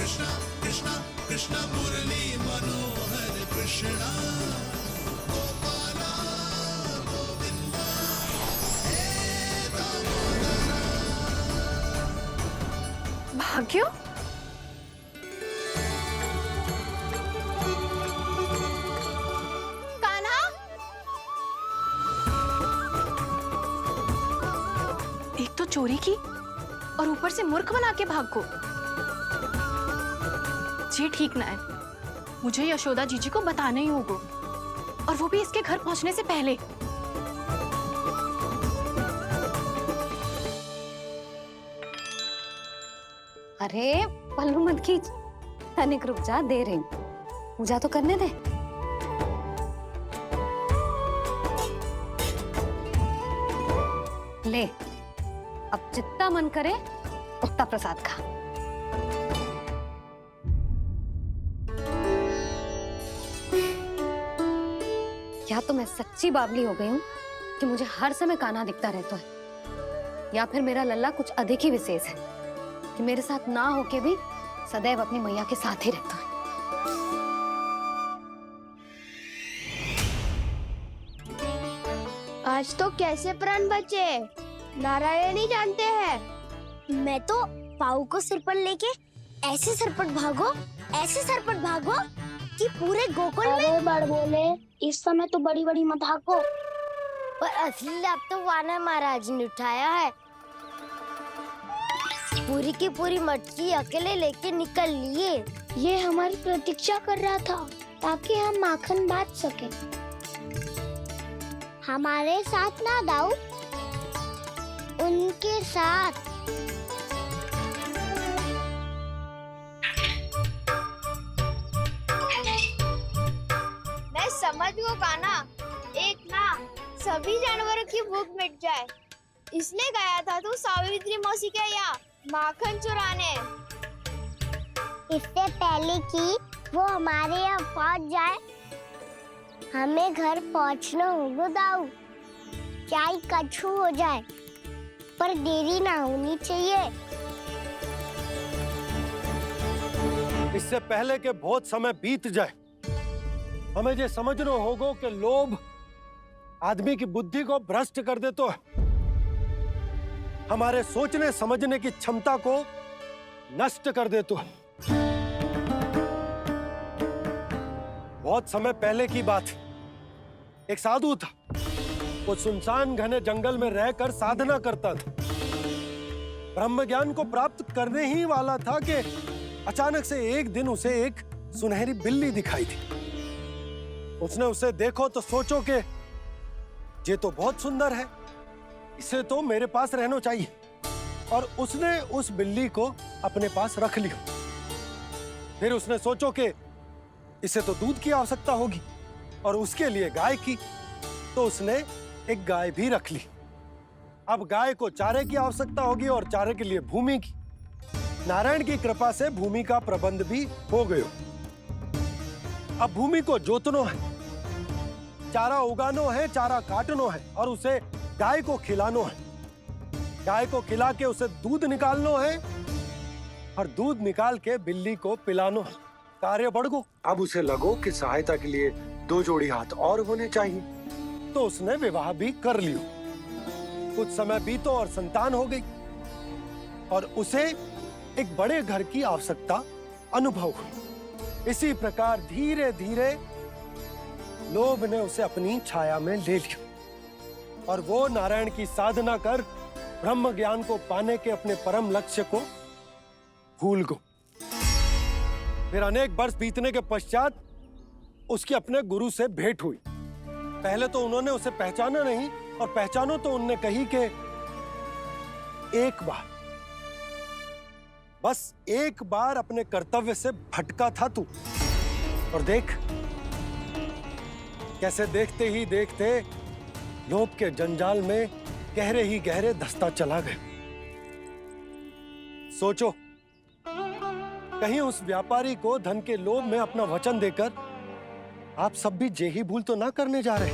कृष्णा कृष्णा कृष्णा मुरली मनोहर कृष्णा गोपाला गोविंदा हे दामोदरा। भाग्य, कान्हा, एक तो चोरी की और ऊपर से मूर्ख बना के भाग को। ये ठीक ना है। मुझे यशोदा जीजी को बताना ही होगा, और वो भी इसके घर पहुंचने से पहले। अरे पल्लू मत खींच, तनिक रुक जा, दे रही हूँ, पूजा तो करने दे। ले, अब जितना मन करे उतना प्रसाद खा। या तो मैं सच्ची बावली हो गई हूँ कि मुझे हर समय कान्हा दिखता रहता है, या फिर मेरा लल्ला कुछ अधिक ही विशेष है कि मेरे साथ ना होके भी सदैव अपनी मैया के साथ ही रहता है। आज तो कैसे प्राण बचे, नारायण ही जानते हैं। मैं तो पाऊ को सिर पर लेके ऐसे सरपट भागो कि पूरे गोकुल में बड़ बोले। इस समय तो बड़ी बड़ी मत हाको, पर असली लाभ तो वानर महाराज ने उठाया है। पूरी की पूरी मटकी अकेले लेके निकल लिए। ये हमारी प्रतीक्षा कर रहा था ताकि हम माखन बांट सके। हमारे साथ ना दाऊ, उनके साथ। मैं समझ गो कान्हा, एक ना सभी जानवरों की भूख मिट जाए, इसलिए गया था तू सावित्री मौसी के यहाँ माखन चुराने। इससे पहले कि वो हमारे यहाँ पहुँच जाए, हमें घर पहुँचना होगा दाऊ। चाहे कछु हो जाए, पर देरी ना होनी चाहिए। इससे पहले कि बहुत समय बीत जाए, हमें ये समझना होगा कि लोभ आदमी की बुद्धि को भ्रष्ट कर देता है, हमारे सोचने समझने की क्षमता को नष्ट कर देता है। बहुत समय पहले की बात, एक साधु था। वो सुनसान घने जंगल में रहकर साधना करता था। ब्रह्म ज्ञान को प्राप्त करने ही वाला था कि अचानक से एक दिन उसे एक सुनहरी बिल्ली दिखाई दी। उसने उसे देखो तो सोचो कि ये तो बहुत सुंदर है, इसे तो मेरे पास रहना चाहिए, और उसने उस बिल्ली को अपने पास रख लिया। फिर उसने सोचो कि इसे तो दूध की आवश्यकता होगी और उसके लिए गाय की, तो उसने एक गाय भी रख ली। अब गाय को चारे की आवश्यकता होगी और चारे के लिए भूमि की। नारायण की कृपा से भूमि का प्रबंध भी हो गया। अब भूमि को जोतनो है, चारा उगानो है, चारा काटनो है, और उसे गाय को खिलानो है। गाय को खिला के उसे दूध निकालनो है, और दूध निकाल के बिल्ली को पिलानो है। कार्य बढ़ गो। अब उसे लगो कि सहायता के लिए 2 जोड़ी हाथ और होने चाहिए, तो उसने विवाह भी कर लियो। कुछ समय बीतो और संतान हो गई, और उसे एक बड़े घर की आवश्यकता अनुभव हुई। इसी प्रकार धीरे धीरे लोभ ने उसे अपनी छाया में ले लिया, और वो नारायण की साधना कर ब्रह्म ज्ञान को पाने के अपने परम लक्ष्य को भूल गो। फिर अनेक वर्ष बीतने के पश्चात उसकी अपने गुरु से भेंट हुई। पहले तो उन्होंने उसे पहचाना नहीं, और पहचानो तो उनने कही कि एक बार, बस एक बार अपने कर्तव्य से भटका था तू, और देख कैसे देखते ही देखते लोभ के जंजाल में गहरे ही गहरे धंसता चला गया। सोचो, कहीं उस व्यापारी को धन के लोभ में अपना वचन देकर आप सब भी जे ही भूल तो ना करने जा रहे।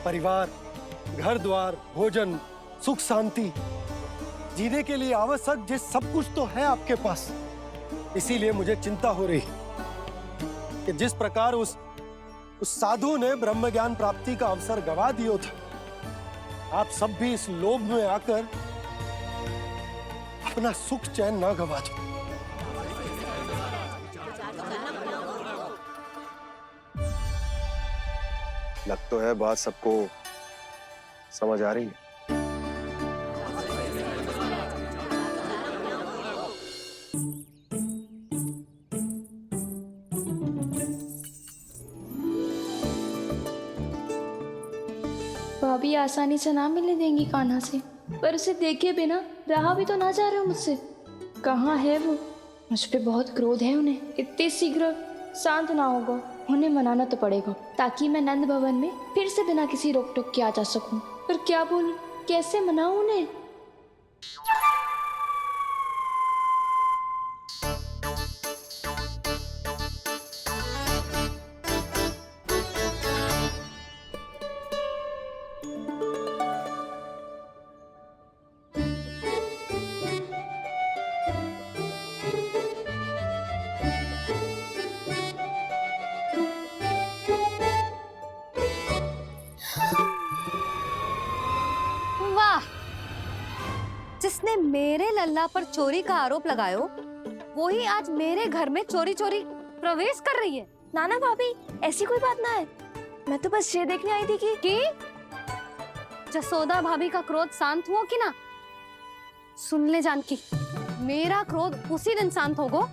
परिवार, घर द्वार, भोजन, सुख शांति, जीने के लिए आवश्यक जिस सब कुछ तो है आपके पास, इसीलिए मुझे चिंता हो रही कि जिस प्रकार उस साधु ने ब्रह्म ज्ञान प्राप्ति का अवसर गवा दिया था, आप सब भी इस लोभ में आकर अपना सुख चैन ना गवा दो। लग तो है बात सबको समझ आ रही है। भाभी आसानी से ना मिलने देंगी कान्हा से, पर उसे देखे बिना रहा भी तो ना जा रहा मुझसे। कहाँ है वो? मुझ पे बहुत क्रोध है उन्हें। इतने शीघ्र शांत ना होगा, उन्हें मनाना तो पड़ेगा ताकि मैं नंद भवन में फिर से बिना किसी रोक टोक के आ जा सकूं। पर क्या बोलूं, कैसे मनाऊं उन्हें? वाह, जिसने मेरे लल्ला पर चोरी का आरोप लगायो, वो ही आज मेरे घर में चोरी चोरी प्रवेश कर रही है। नाना भाभी, ऐसी कोई बात ना है। मैं तो बस ये देखने आई थी कि जसोदा भाभी का क्रोध शांत हुआ कि ना? सुन ले जानकी, मेरा क्रोध उसी दिन शांत होगा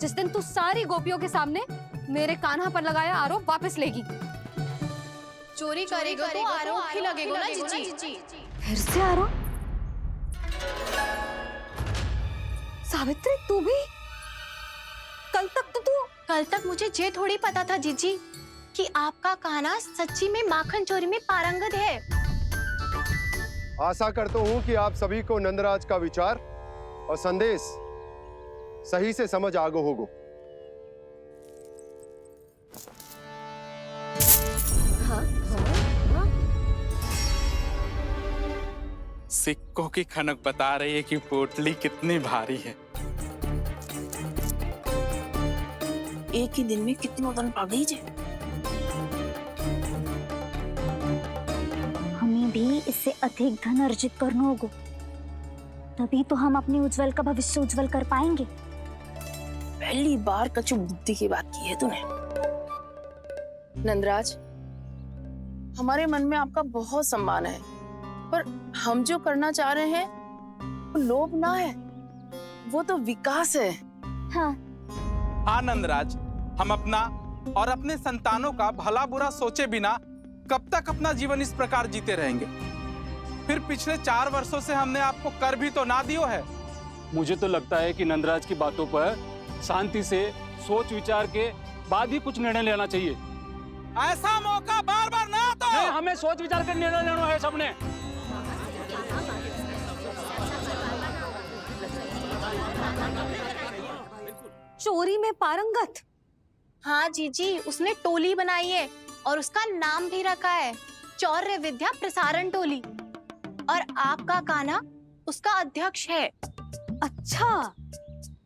जिस दिन तू सारी गोपियों के सामने मेरे कान्हा पर लगाया आरोप वापस लेगी। चोरी करेगा तो आरोप ही लगेगा ना जीजी। फिर से आरोप? सावित्री, तू भी? कल तक मुझे ये थोड़ी पता था जीजी कि आपका कान्हा सच्ची में माखन चोरी में पारंगत है। आशा करता हूं कि आप सभी को नंदराज का विचार और संदेश सही से समझ आ गो होगो। सिक्कों की खनक बता रही है कि पोटली कितनी भारी है। एक ही दिन में कितनी धन पा गई जे। हमें भी इससे अधिक धन अर्जित करना होगा, तभी तो हम अपने उज्जवल का भविष्य उज्जवल कर पाएंगे। पहली बार कछु बुद्धि की बात की है तूने। नंदराज, हमारे मन में आपका बहुत सम्मान है, पर हम जो करना चाह रहे हैं वो लोभ ना है, वो तो विकास है। हाँ नंदराज, हम अपना और अपने संतानों का भला बुरा सोचे बिना कब तक अपना जीवन इस प्रकार जीते रहेंगे? फिर पिछले 4 वर्षों से हमने आपको कर भी तो ना दियो है। मुझे तो लगता है कि नंदराज की बातों पर शांति से सोच विचार के बाद ही कुछ निर्णय लेना चाहिए। ऐसा मौका बार बार ना तो नहीं, हमें सोच विचार कर निर्णय लेना है सबने। चोरी में पारंगत? हाँ जीजी, उसने टोली बनाई है और उसका नाम भी रखा है चौर्य विद्या प्रसारण टोली, और आपका कान्हा उसका अध्यक्ष है। अच्छा,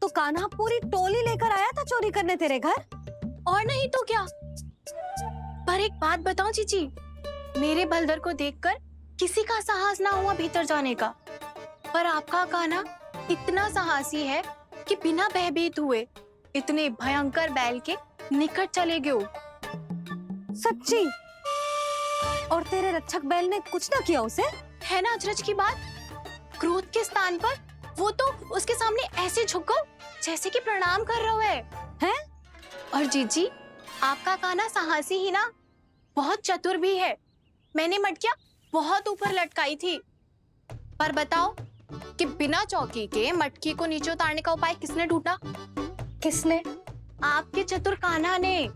तो कान्हा पूरी टोली लेकर आया था चोरी करने तेरे घर? और नहीं तो क्या। पर एक बात बताऊं जीजी, मेरे बलदर को देखकर किसी का साहस ना हुआ भीतर जाने का, पर आपका कान्हा इतना साहसी है कि बिना भयभीत हुए इतने भयंकर बैल के निकट चले गए। सच्ची? और तेरे रक्षक बैल ने कुछ ना किया उसे? है ना अचरज की बात। क्रोध के स्थान पर वो तो उसके सामने ऐसे झुको जैसे कि प्रणाम कर रहा है। और जीजी, आपका कान्हा साहसी ही ना, बहुत चतुर भी है। मैंने मटकियां बहुत ऊपर लटकाई थी, पर बताओ कि बिना चौकी के मटकी को नीचे उतारने का उपाय किसने ढूंढा? किसने? आपके चतुर कान्हा ने।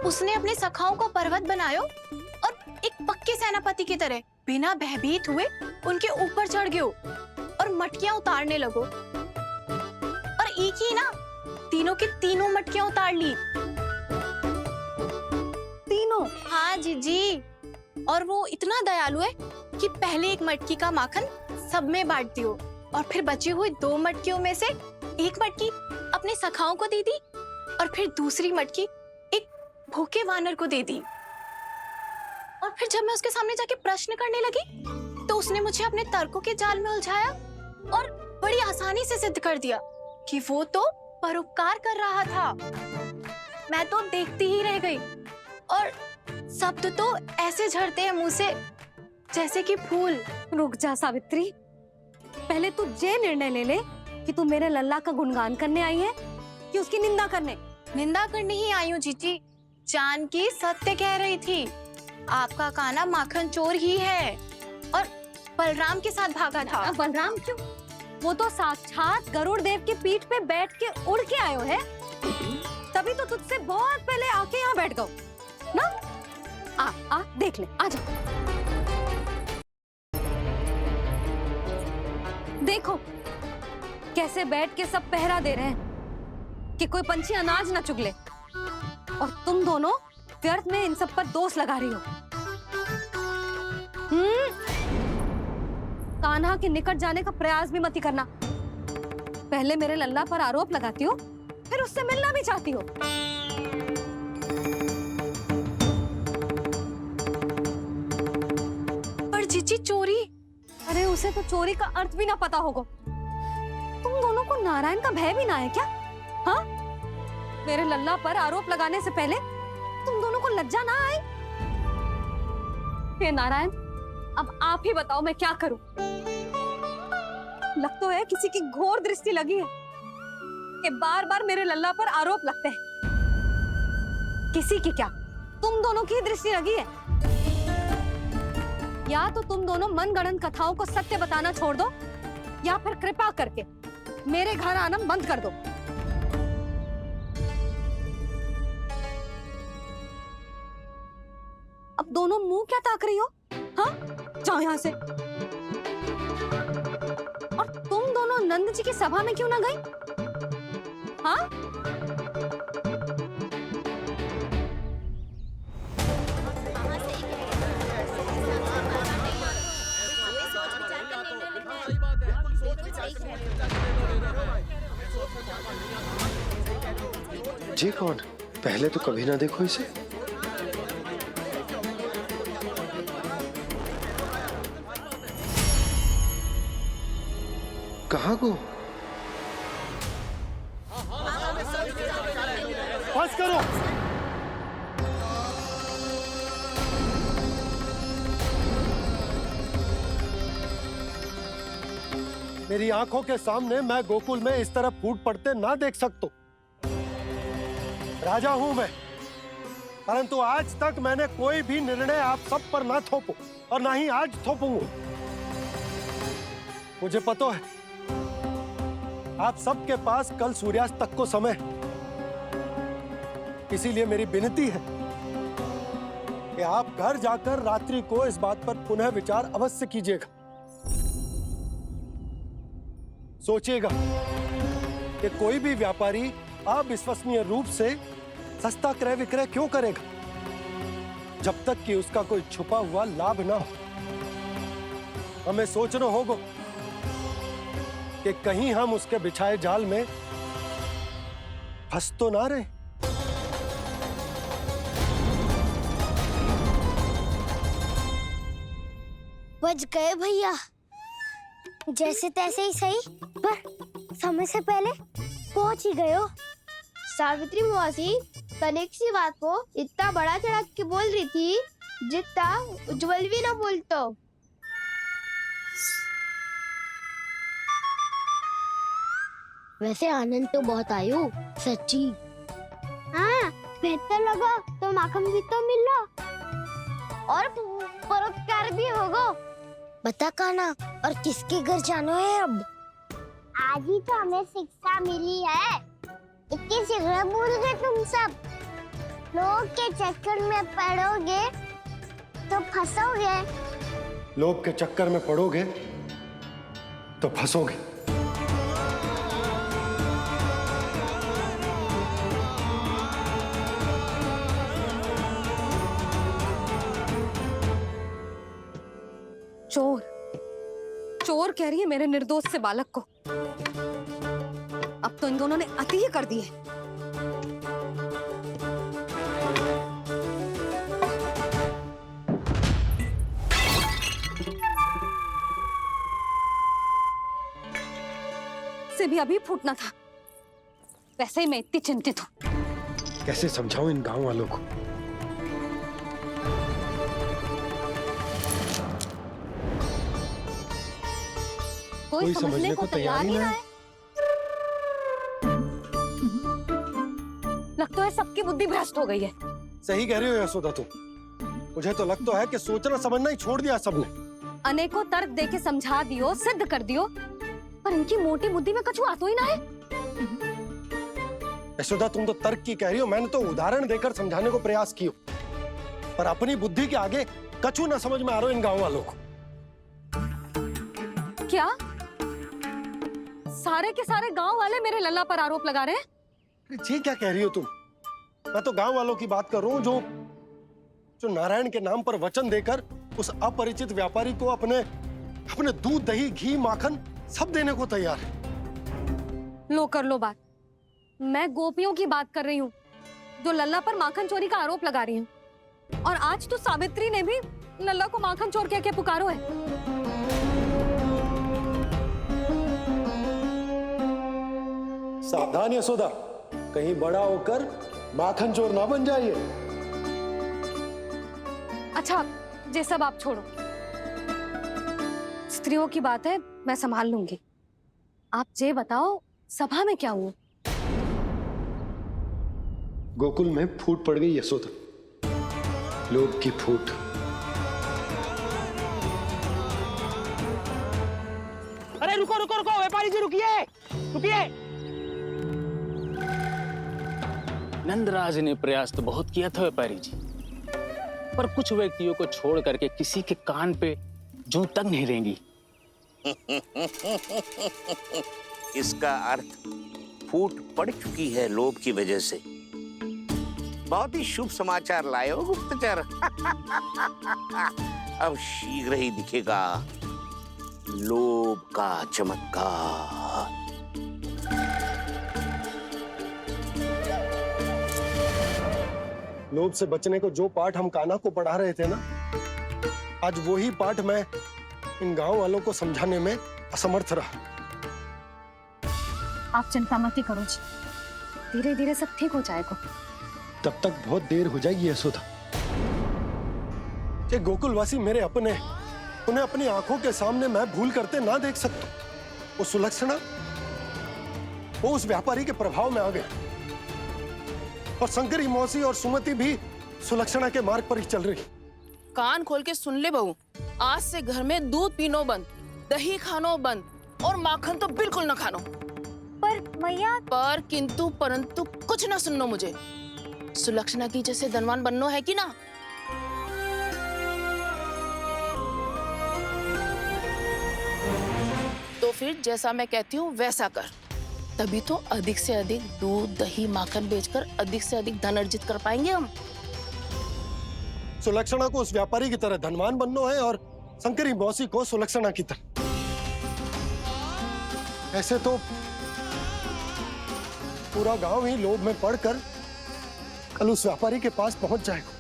उसने अपने सखाओं को पर्वत बनायो और एक पक्के सेनापति की तरह बिना भयभीत हुए उनके ऊपर चढ़ गयो और मटकियां उतारने लगो। और एक ही ना, तीनों की तीनों मटकियां उतार ली। तीनों? हाँ जीजी, और वो इतना दयालु है कि पहले एक मटकी का माखन सब में बांट दियो और फिर बची हुई 2 मटकियों में से एक मटकी अपने सखाओं को दे दी और फिर दूसरी मटकी एक भूखे वानर को दे दी। और फिर जब मैं उसके सामने जाके प्रश्न करने लगी तो उसने मुझे अपने तर्कों के जाल में उलझाया और बड़ी आसानी से सिद्ध कर दिया कि वो तो परोपकार कर रहा था। मैं तो देखती ही रह गई और शब्द तो ऐसे झड़ते हैं मुंह से जैसे कि फूल। रुक जा सावित्री, पहले तू ये निर्णय ले ले कि तू मेरे लल्ला का गुणगान करने आई है कि उसकी निंदा करने। निंदा करने ही आई हूँ जीजी। जानकी सत्य कह रही थी, आपका कान्हा माखन चोर ही है और बलराम के साथ भागा था। बलराम क्यों? वो तो साक्षात गरुड़ देव की पीठ पे बैठ के उड़ के आयो है, तभी तो तुझसे बहुत पहले आके यहाँ बैठ गओ ना। आ देख ले, आ जा। देखो कैसे बैठ के सब पहरा दे रहे हैं कि कोई पंछी अनाज ना चुगले, और तुम दोनों व्यर्थ में इन सब पर दोष लगा रही हो। कान्हा के निकट जाने का प्रयास भी मत ही करना। पहले मेरे लल्ला पर आरोप लगाती हो, फिर उससे मिलना भी चाहती हो। पर जीजी चोरी, अरे उसे तो चोरी का अर्थ भी ना पता होगा। तुम दोनों को नारायण का भय भी ना है क्या? हाँ, मेरे लल्ला पर आरोप लगाने से पहले तुम दोनों को लज्जा ना आई? हे नारायण, अब आप ही बताओ मैं क्या करूं। लग तो है किसी की घोर दृष्टि लगी है कि बार बार मेरे लल्ला पर आरोप लगते हैं। किसी की क्या, तुम दोनों की दृष्टि लगी है। या तो तुम दोनों मनगढ़ंत कथाओं को सत्य बताना छोड़ दो, या फिर कृपा करके मेरे घर आना बंद कर दो। अब दोनों मुंह क्या ताक रही हो? हाँ, जाओ यहां से। और तुम दोनों नंद जी की सभा में क्यों ना गई? हाँ? जी कौन? पहले तो कभी ना देखो इसे। कहाँ को? बस करो। मेरी आंखों के सामने मैं गोकुल में इस तरह फूट पड़ते ना देख सकता। राजा हूं मैं, परंतु आज तक मैंने कोई भी निर्णय आप सब पर ना थोपो और ना ही आज थोपूंगा। मुझे पता है आप सबके पास कल सूर्यास्त तक को समय, इसीलिए मेरी विनती है कि आप घर जाकर रात्रि को इस बात पर पुनः विचार अवश्य कीजिएगा। सोचिएगा कि कोई भी व्यापारी अविश्वसनीय रूप से सस्ता क्रय विक्रय क्यों करेगा जब तक कि उसका कोई छुपा हुआ लाभ ना हो। हमें सोचना होगा कि कहीं हम उसके बिछाए जाल में फंस तो ना रहे। बच गए भैया, जैसे तैसे ही सही, पर समय से पहले पहुंच ही गए हो। सावित्री मौसी तनिक सी बात को इतना बड़ा चढ़ा के बोल रही थी जितना उज्जवल भी ना बोलतो। वैसे आनंद तो बहुत आयो, सच्ची। हाँ, बेहतर लगा तो माखन भी तो मिला और परोपकार भी होगा। बता कान्हा, और किसके घर जाना है अब? आज ही तो हमें शिक्षा मिली है, इतनी शीघ्र भूल गए तुम सब। लोग के चक्कर में पड़ोगे तो फंसोगे। लोग के चक्कर में पड़ोगे तो फंसोगे। चोर चोर कह रही है मेरे निर्दोष से बालक को। अब तो इन दोनों ने अति ही कर दी है। से भी अभी फूटना था। वैसे ही मैं इतनी चिंतित हूँ। कैसे समझाऊं इन गांव वालों को? कोई समझने को तैयार ही ना है। लगता है सबकी बुद्धि भ्रष्ट हो गई है। सही कह रही हो यशोदा तुम। मुझे तो लगता है कि सोचना समझना ही छोड़ दिया सबने। अनेकों तर्क देके समझा दियो, सिद्ध कर दियो, पर इनकी मोटी बुद्धि में कछु आता ही ना है। यशोदा तुम तो तर्क की कह रही हो, मैंने तो उदाहरण देकर समझाने को प्रयास किया, पर अपनी बुद्धि के आगे कछु ना समझ में आ रहा इन गांव वालों को। क्या सारे के सारे गांव वाले मेरे लल्ला पर आरोप लगा रहे हैं? जी क्या कह रही हो तुम? मैं तो गांव वालों की बात कर रहा हूँ जो नारायण के नाम पर वचन देकर उस अपरिचित व्यापारी को अपने दूध, दही, घी, माखन सब देने को तैयार है। लो कर लो बात। मैं गोपियों की बात कर रही हूँ जो लल्ला पर माखन चोरी का आरोप लगा रही हैं। और आज तो सावित्री ने भी लल्ला को माखन चोर कह के पुकारो है। सावधान यशोदा, कहीं बड़ा होकर माखन चोर ना बन जाइए। अच्छा, ये सब आप छोड़ो। स्त्रियों की बात है, मैं संभाल लूंगी। आप ये बताओ, सभा में क्या हुआ? गोकुल में फूट पड़ गई यशोदा, लोभ की फूट। अरे रुको रुको रुको, व्यापारी जी रुकिए रुकिए। नंदराज ने प्रयास तो बहुत किया था व्यापारी जी, पर कुछ व्यक्तियों को छोड़ करके किसी के कान पे जूं तक नहीं रेंगी। इसका अर्थ फूट पड़ चुकी है लोभ की वजह से। बहुत ही शुभ समाचार लाए हो गुप्तचर। अब शीघ्र ही दिखेगा लोभ का चमत्कार। लोभ से बचने को जो पाठ हम कान्हा को पढ़ा रहे थे ना, आज वही पाठ मैं इन गांव वालों को समझाने में असमर्थ रहा। आप चिंता मत करो जी, धीरे धीरे सब ठीक हो जाएगा। तब तक बहुत देर हो जाएगी यशोदा। ये गोकुलवासी मेरे अपने, उन्हें अपनी आंखों के सामने मैं भूल करते ना देख सकता। वो सुलक्षणा, वो उस व्यापारी के प्रभाव में आ गए, और शंकरी मौसी और सुमति भी सुलक्षणा के मार्ग पर ही चल रही। कान खोल के सुन ले बहू, आज से घर में दूध पीनो बंद, दही खानो बंद, और माखन तो बिल्कुल न खानो। पर मैया, पर किंतु परंतु कुछ ना सुननो मुझे। सुलक्षणा की जैसे धनवान बननो है कि ना? तो फिर जैसा मैं कहती हूँ वैसा कर, तभी तो अधिक से अधिक दूध, दही, माखन बेचकर अधिक से अधिक धन अर्जित कर पाएंगे हम। सुलक्षणा को उस व्यापारी की तरह धनवान बनना है और शंकरी मौसी को सुलक्षणा की तरह। ऐसे तो पूरा गांव ही लोभ में पड़कर कल उस व्यापारी के पास पहुंच जाएगा।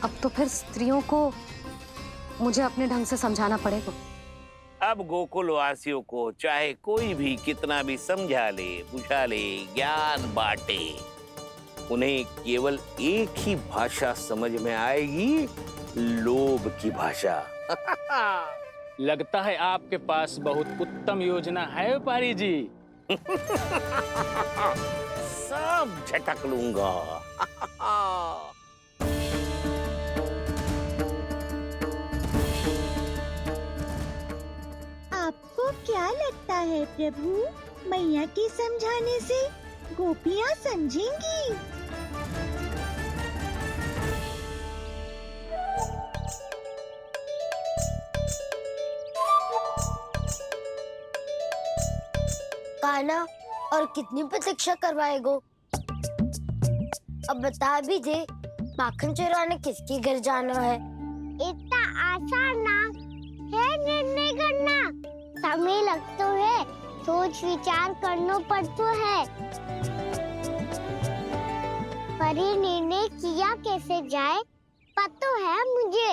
अब तो फिर स्त्रियों को मुझे अपने ढंग से समझाना पड़ेगा। अब गोकुल वासियों को चाहे कोई भी कितना भी समझा ले, बुझा ले, ज्ञान बांटे, उन्हें केवल एक ही भाषा समझ में आएगी, लोभ की भाषा। लगता है आपके पास बहुत उत्तम योजना है व्यापारी जी। सब झटक लूंगा। आपको क्या लगता है प्रभु, मैया के समझाने से गोपियां समझेंगी? कान्हा, और कितनी प्रतीक्षा करवाएगो? अब बता भी दे, माखन चुराने किसके घर जाना है? इतना आसान ना है निर्णय करना। समय लगतो है, सोच विचार करनो पड़तो है। पर ये निर्णय किया कैसे जाए पता है मुझे।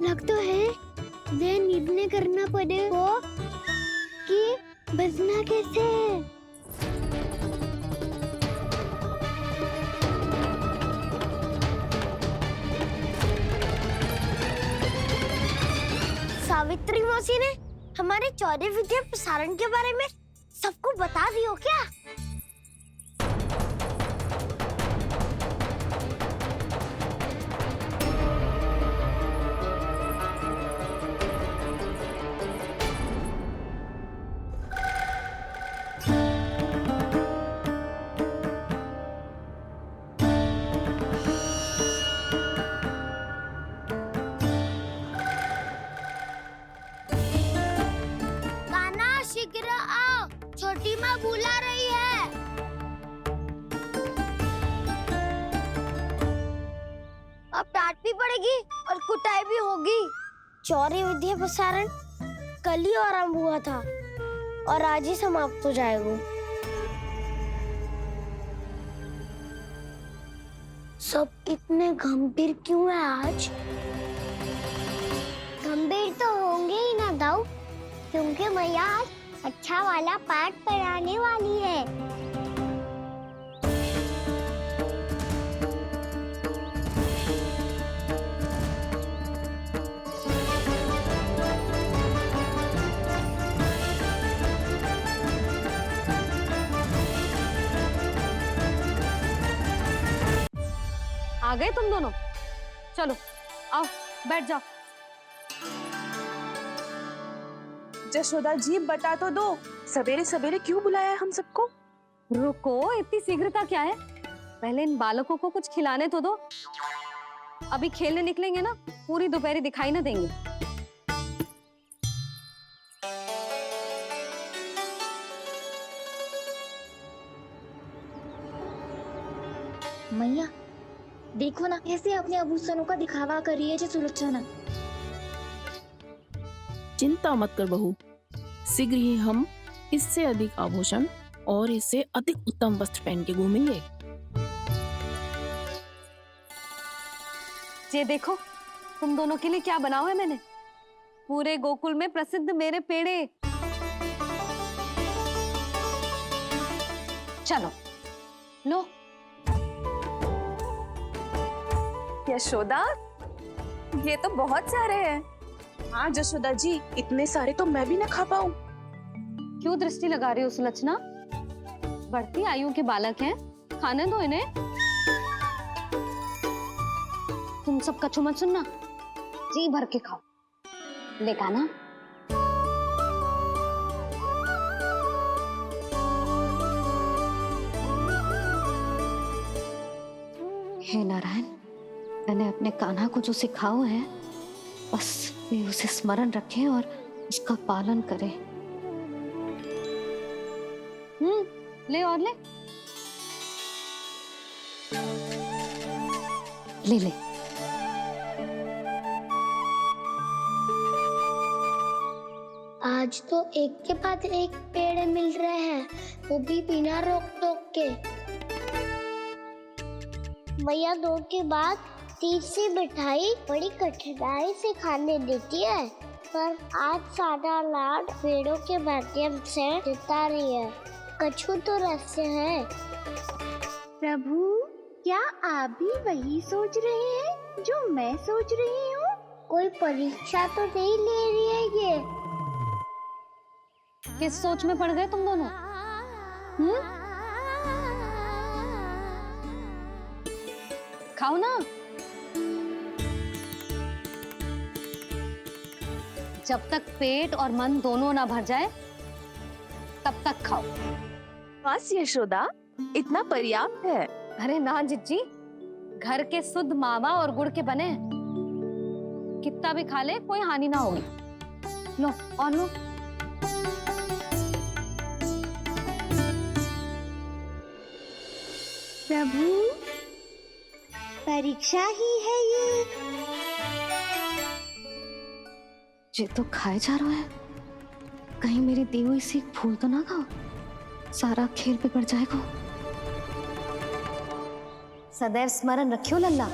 लगता है वे निर्णय करना पड़ेगा कि बचना कैसे। सावित्री मौसी ने हमारे चौरे विद्या प्रसारण के बारे में सबको बता दियो क्या? शीघ्र आओ, छोटी माँ बुला रही है। अब डांट भी पड़ेगी और कुटाई भी होगी। चौरे विद्या प्रसारण कल ही आरंभ हुआ था और आज ही समाप्त हो जाएगा। सब इतने गंभीर क्यों है आज? गंभीर तो होंगे ही ना दाऊ, क्योंकि मैया आज अच्छा वाला पाठ पढ़ाने वाली है। आ गए तुम दोनों? चलो आओ बैठ जाओ। जशोदा जी बता तो दो, सवेरे सवेरे क्यों बुलाया हम सबको? रुको, इतनी शीघ्रता क्या है? पहले इन बालकों को कुछ खिलाने तो दो। अभी खेलने निकलेंगे ना, पूरी दोपहरी दिखाई ना देंगे। मैया देखो ना कैसे अपने आभूषणों का दिखावा कर रही है सुलोचना। चिंता मत कर बहू, शीघ्र ही हम इससे अधिक आभूषण और इससे अधिक उत्तम वस्त्र पहन के घूमेंगे। ये देखो तुम दोनों के लिए क्या बनाओ है मैंने। पूरे गोकुल में प्रसिद्ध मेरे पेड़े। चलो लो। यशोदा ये तो बहुत सारे हैं। हाँ जशोदा जी, इतने सारे तो मैं भी ना खा पाऊं। क्यों दृष्टि लगा रही हो सुलक्षणा? बढ़ती आयु के बालक हैं, खाने दो इन्हें। तुम सब कछु मत सुनना, जी भर के खाओ। देखा ना? हे नारायण, मैंने अपने कान्हा को जो सिखाओ है, बस वे उसे स्मरण रखें और उसका पालन करें। ले और ले ले ले। आज तो एक के बाद एक पेड़ मिल रहे हैं, वो भी बिना रोक टोक के। मैया दो के बाद तीसरी मिठाई बड़ी कठिनाई से खाने देती है, पर आज सादा लाड पेड़ों के माध्यम से जिता रही है। कछु तो रहस्य है। प्रभु, क्या आप भी वही सोच रहे हैं जो मैं सोच रही हूँ? कोई परीक्षा तो नहीं ले रही है ये? किस सोच में पड़ गए तुम दोनों? खाओ ना। जब तक पेट और मन दोनों ना भर जाए तब तक खाओ। बस यशोदा, इतना पर्याप्त है। अरे ना जिज्जी, घर के शुद्ध मावा और गुड़ के बने, कितना भी खा ले कोई हानि ना होगी। लो और लो। प्रभु, परीक्षा ही है ये। ये तो खाए जा रहा है। कहीं मेरी दी हुई सीख भूल तो ना खाओ, सारा खेल बिगड़ जाएगा। सदैव स्मरण रखियो लल्ला,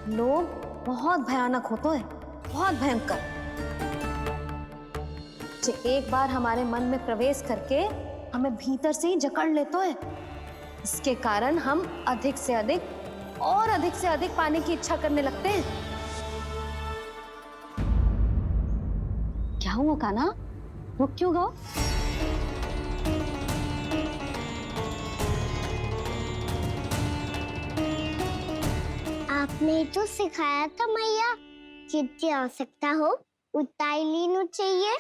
लोग बहुत भयानक होते हैं, बहुत भयंकर। जो एक बार हमारे मन में प्रवेश करके हमें भीतर से ही जकड़ लेते हैं, इसके कारण हम अधिक से अधिक पाने की इच्छा करने लगते हैं। क्या हुआ कान्हा, रुक क्यों गए? आपने तो सिखाया था मैया, जितनी आवश्यकता हो उतना ही लेना चाहिए,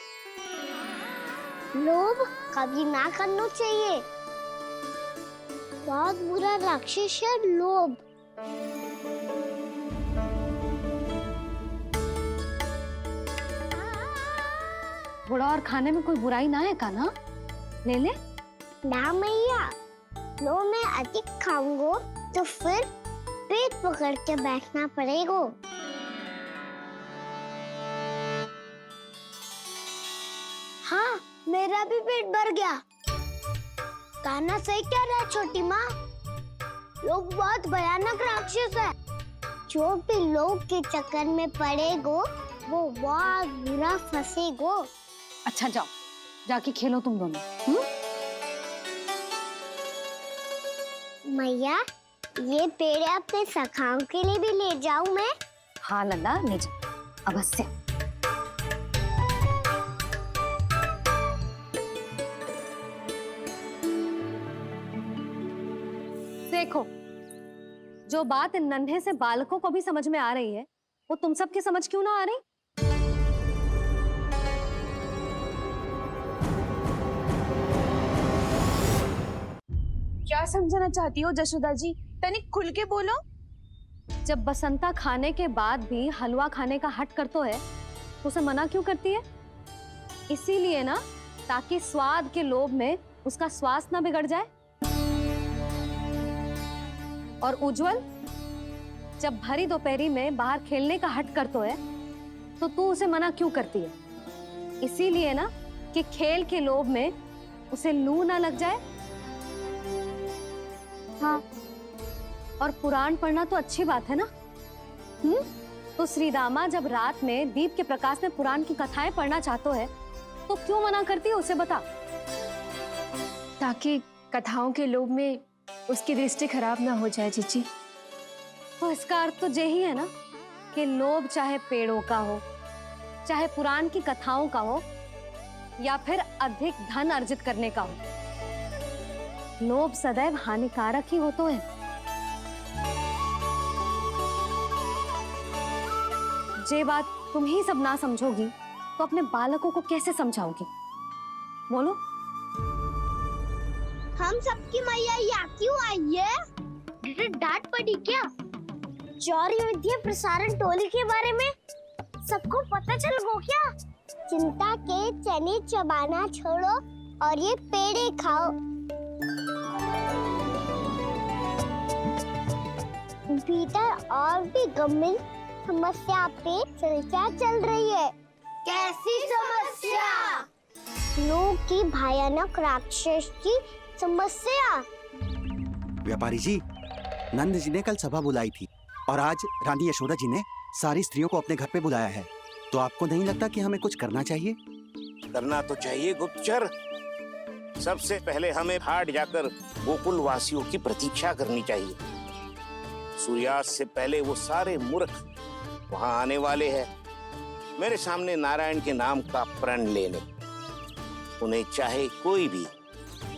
लोभ कभी ना करना चाहिए। बहुत बुरा राक्षस है लोभ। थोड़ा और खाने में कोई बुराई ना है कान्हा, ले ले। ना मैया, लो मैं अधिक खाऊंगा तो फिर पेट पकड़ के बैठना पड़ेगा। हाँ, मेरा भी पेट भर गया। कान्हा सही कह रहा है छोटी माँ, लोग बहुत भयानक राक्षस है। जो भी लोग के चक्कर में पड़ेगो वो बहुत बुरा फंसेगो। अच्छा जाओ, जाके खेलो तुम दोनों। मैया, ये पेड़ अपने सखाओं के लिए भी ले जाऊं मैं? हाँ लल्ला, ले जाओ अवश्य। देखो, जो बात इन नन्हे से बालकों को भी समझ में आ रही है, वो तुम सबकी समझ क्यों ना आ रही? क्या समझाना चाहती हो जशोदा जी, तनिक खुल के बोलो। जब बसंता खाने के बाद भी हलवा खाने का हट करतो है, तो उसे मना क्यों करती है? इसीलिए ना, ताकि स्वाद के लोभ में उसका स्वास्थ्य ना बिगड़ जाए। और उज्जवल, जब भरी दोपहरी में बाहर खेलने का हट करतो है, तो तू उसे मना क्यों करती है? इसीलिए ना, कि खेल के लोभ में उसे लू ना लग जाए। हाँ, और पुराण पढ़ना तो अच्छी बात है ना। तो श्री रामा जब रात में दीप के प्रकाश में पुराण की कथाएं पढ़ना चाहते है, तो क्यों मना करती है? उसे बता। ताकि कथाओं के लोभ में उसकी दृष्टि खराब ना हो जाए जीजी। तो इसका अर्थ तो यही है ना, कि लोभ चाहे पेड़ों का हो, चाहे पुराण की कथाओं का हो, या फिर अधिक धन अर्जित करने का हो, लोभ सदैव हानिकारक ही होते हैं। जे बात तुम ही सब ना समझोगी, तो अपने बालकों को कैसे समझाओगी? बोलो। हम सबकी मैया यहाँ क्यों आई है? डांट पड़ी क्या? चौरी विद्या प्रसारण टोली के बारे में सबको पता चल गो क्या? चिंता के चने चबाना छोड़ो और ये पेड़े खाओ। भीतर और भी गंभीर समस्या पे चर्चा चल रही है। कैसी समस्या? लोग की भयानक राक्षस की समस्या। व्यापारी जी, नंद जी ने कल सभा बुलाई थी और आज रानी यशोदा जी ने सारी स्त्रियों को अपने घर पे बुलाया है। तो आपको नहीं लगता कि हमें कुछ करना चाहिए? करना तो चाहिए गुप्तचर। सबसे पहले हमें हाट जाकर गोकुल वासियों की प्रतीक्षा करनी चाहिए। सूर्यास्त से पहले वो सारे मूर्ख वहां आने वाले हैं, मेरे सामने नारायण के नाम का प्रण लेने। उन्हें चाहे कोई भी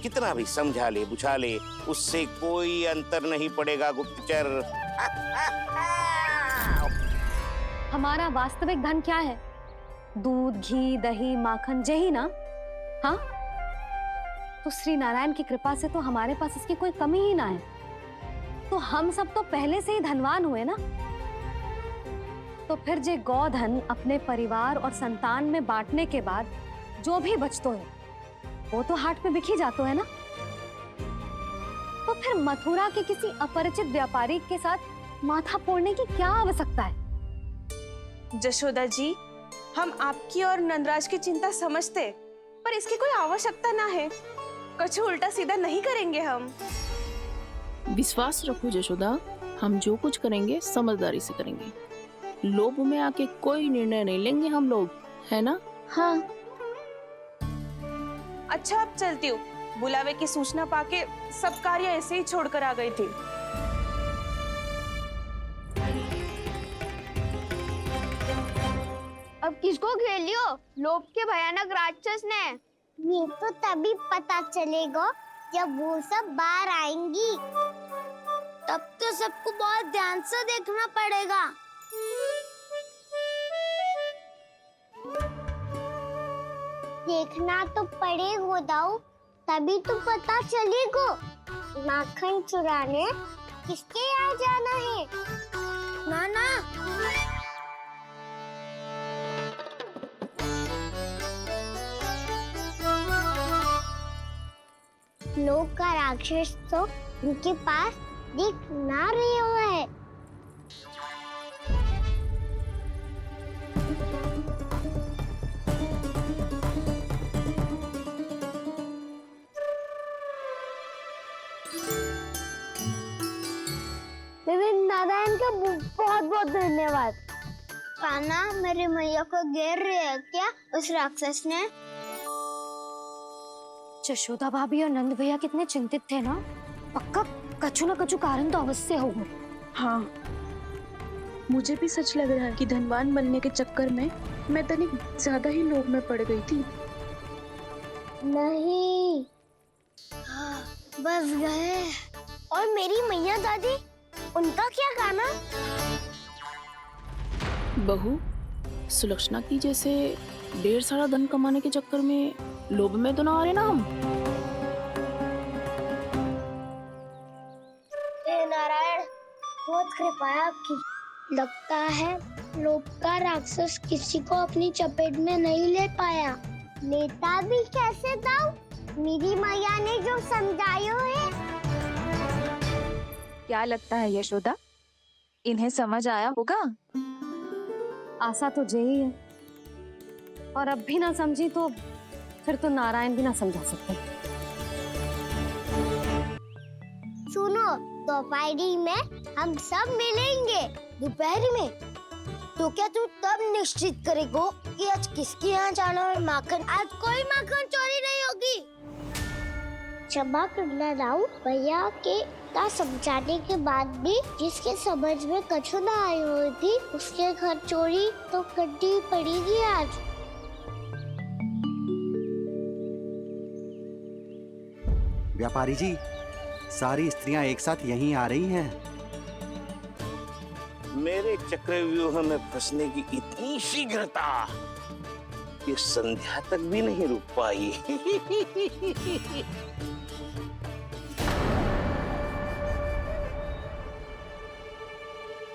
कितना भी समझा ले बुझा ले, उससे कोई अंतर नहीं पड़ेगा गुप्तचर। हमारा वास्तविक धन क्या है? दूध, घी, दही, माखन, यही ना? हाँ, तो श्री नारायण की कृपा से तो हमारे पास इसकी कोई कमी ही ना है। तो हम सब तो पहले से ही धनवान हुए ना। तो फिर जे गोधन अपने परिवार और संतान में बांटने के बाद जो भी बचतो है, वो तो हाट में बिखी जातो है ना। तो फिर मथुरा के किसी अपरिचित व्यापारी के साथ माथा फोड़ने की क्या आवश्यकता है? जशोदा जी, हम आपकी और नंदराज की चिंता समझते, पर इसकी कोई आवश्यकता ना है। कुछ उल्टा सीधा नहीं करेंगे हम। विश्वास रखो जशोदा, हम जो कुछ करेंगे समझदारी से करेंगे। लोभ में आके कोई निर्णय नहीं लेंगे हम लोग, है ना? हाँ। अच्छा, अब चलती हूँ। बुलावे की सूचना पाके सब कार्य ऐसे ही छोड़कर आ गई थी। अब किसको घेर लियो? लोभ के भयानक राक्षस ने। ये तो तभी पता चलेगा जब वो सब बाहर आएंगी। तब तो सबको बहुत ध्यान से देखना पड़ेगा। देखना तो पड़ेगा दाऊ, तभी तो पता चलेगा माखन चुराने किसके यहाँ जाना है। नाना, लोग का राक्षस तो उनके पास दिख ना रही हुआ है। नारायण का बहुत बहुत धन्यवाद। कान्हा, मेरे मैया को घेर रहे है क्या उस राक्षस ने? यशोदा भाभी और नंद भैया कितने चिंतित थे ना। पक्का कछु ना कछु कारण तो अवश्य होगा। हाँ, मुझे भी सच लग रहा है कि धनवान बनने के चक्कर में मैं तनिक ज्यादा ही लोभ में पड़ गई थी। नहीं, बस गए। और मेरी मैया दादी, उनका क्या गाना? बहू, सुलक्षणा की जैसे ढेर सारा धन कमाने के चक्कर में लोभ में तो ना आ रहे ना हम। हे नारायण, बहुत कृपा है आपकी। लगता है लोभ का राक्षस किसी को अपनी चपेट में नहीं ले पाया। लेता भी कैसे दाऊ? मेरी मैया ने जो समझाया है। क्या लगता है यशोदा, इन्हें समझ आया होगा? आशा तो यही है, और अब भी ना समझी तो फिर तो नारायण भी ना समझा सकते। सुनो, दोपहरी में हम सब मिलेंगे। दोपहरी में? तो क्या तू तब निश्चित करेगो कि आज किसके यहाँ जाना है माखन? आज कोई माखन चोरी नहीं होगी। क्षमा करना राव, भैया के का समझाने के बाद भी जिसके समझ में कछु ना आई हुई थी उसके घर चोरी तो करनी पड़ेगी आज। व्यापारी जी, सारी स्त्रियां एक साथ यहीं आ रही हैं। मेरे चक्रव्यूह में फंसने की इतनी शीघ्रता कि संध्या तक भी नहीं रुक पाई।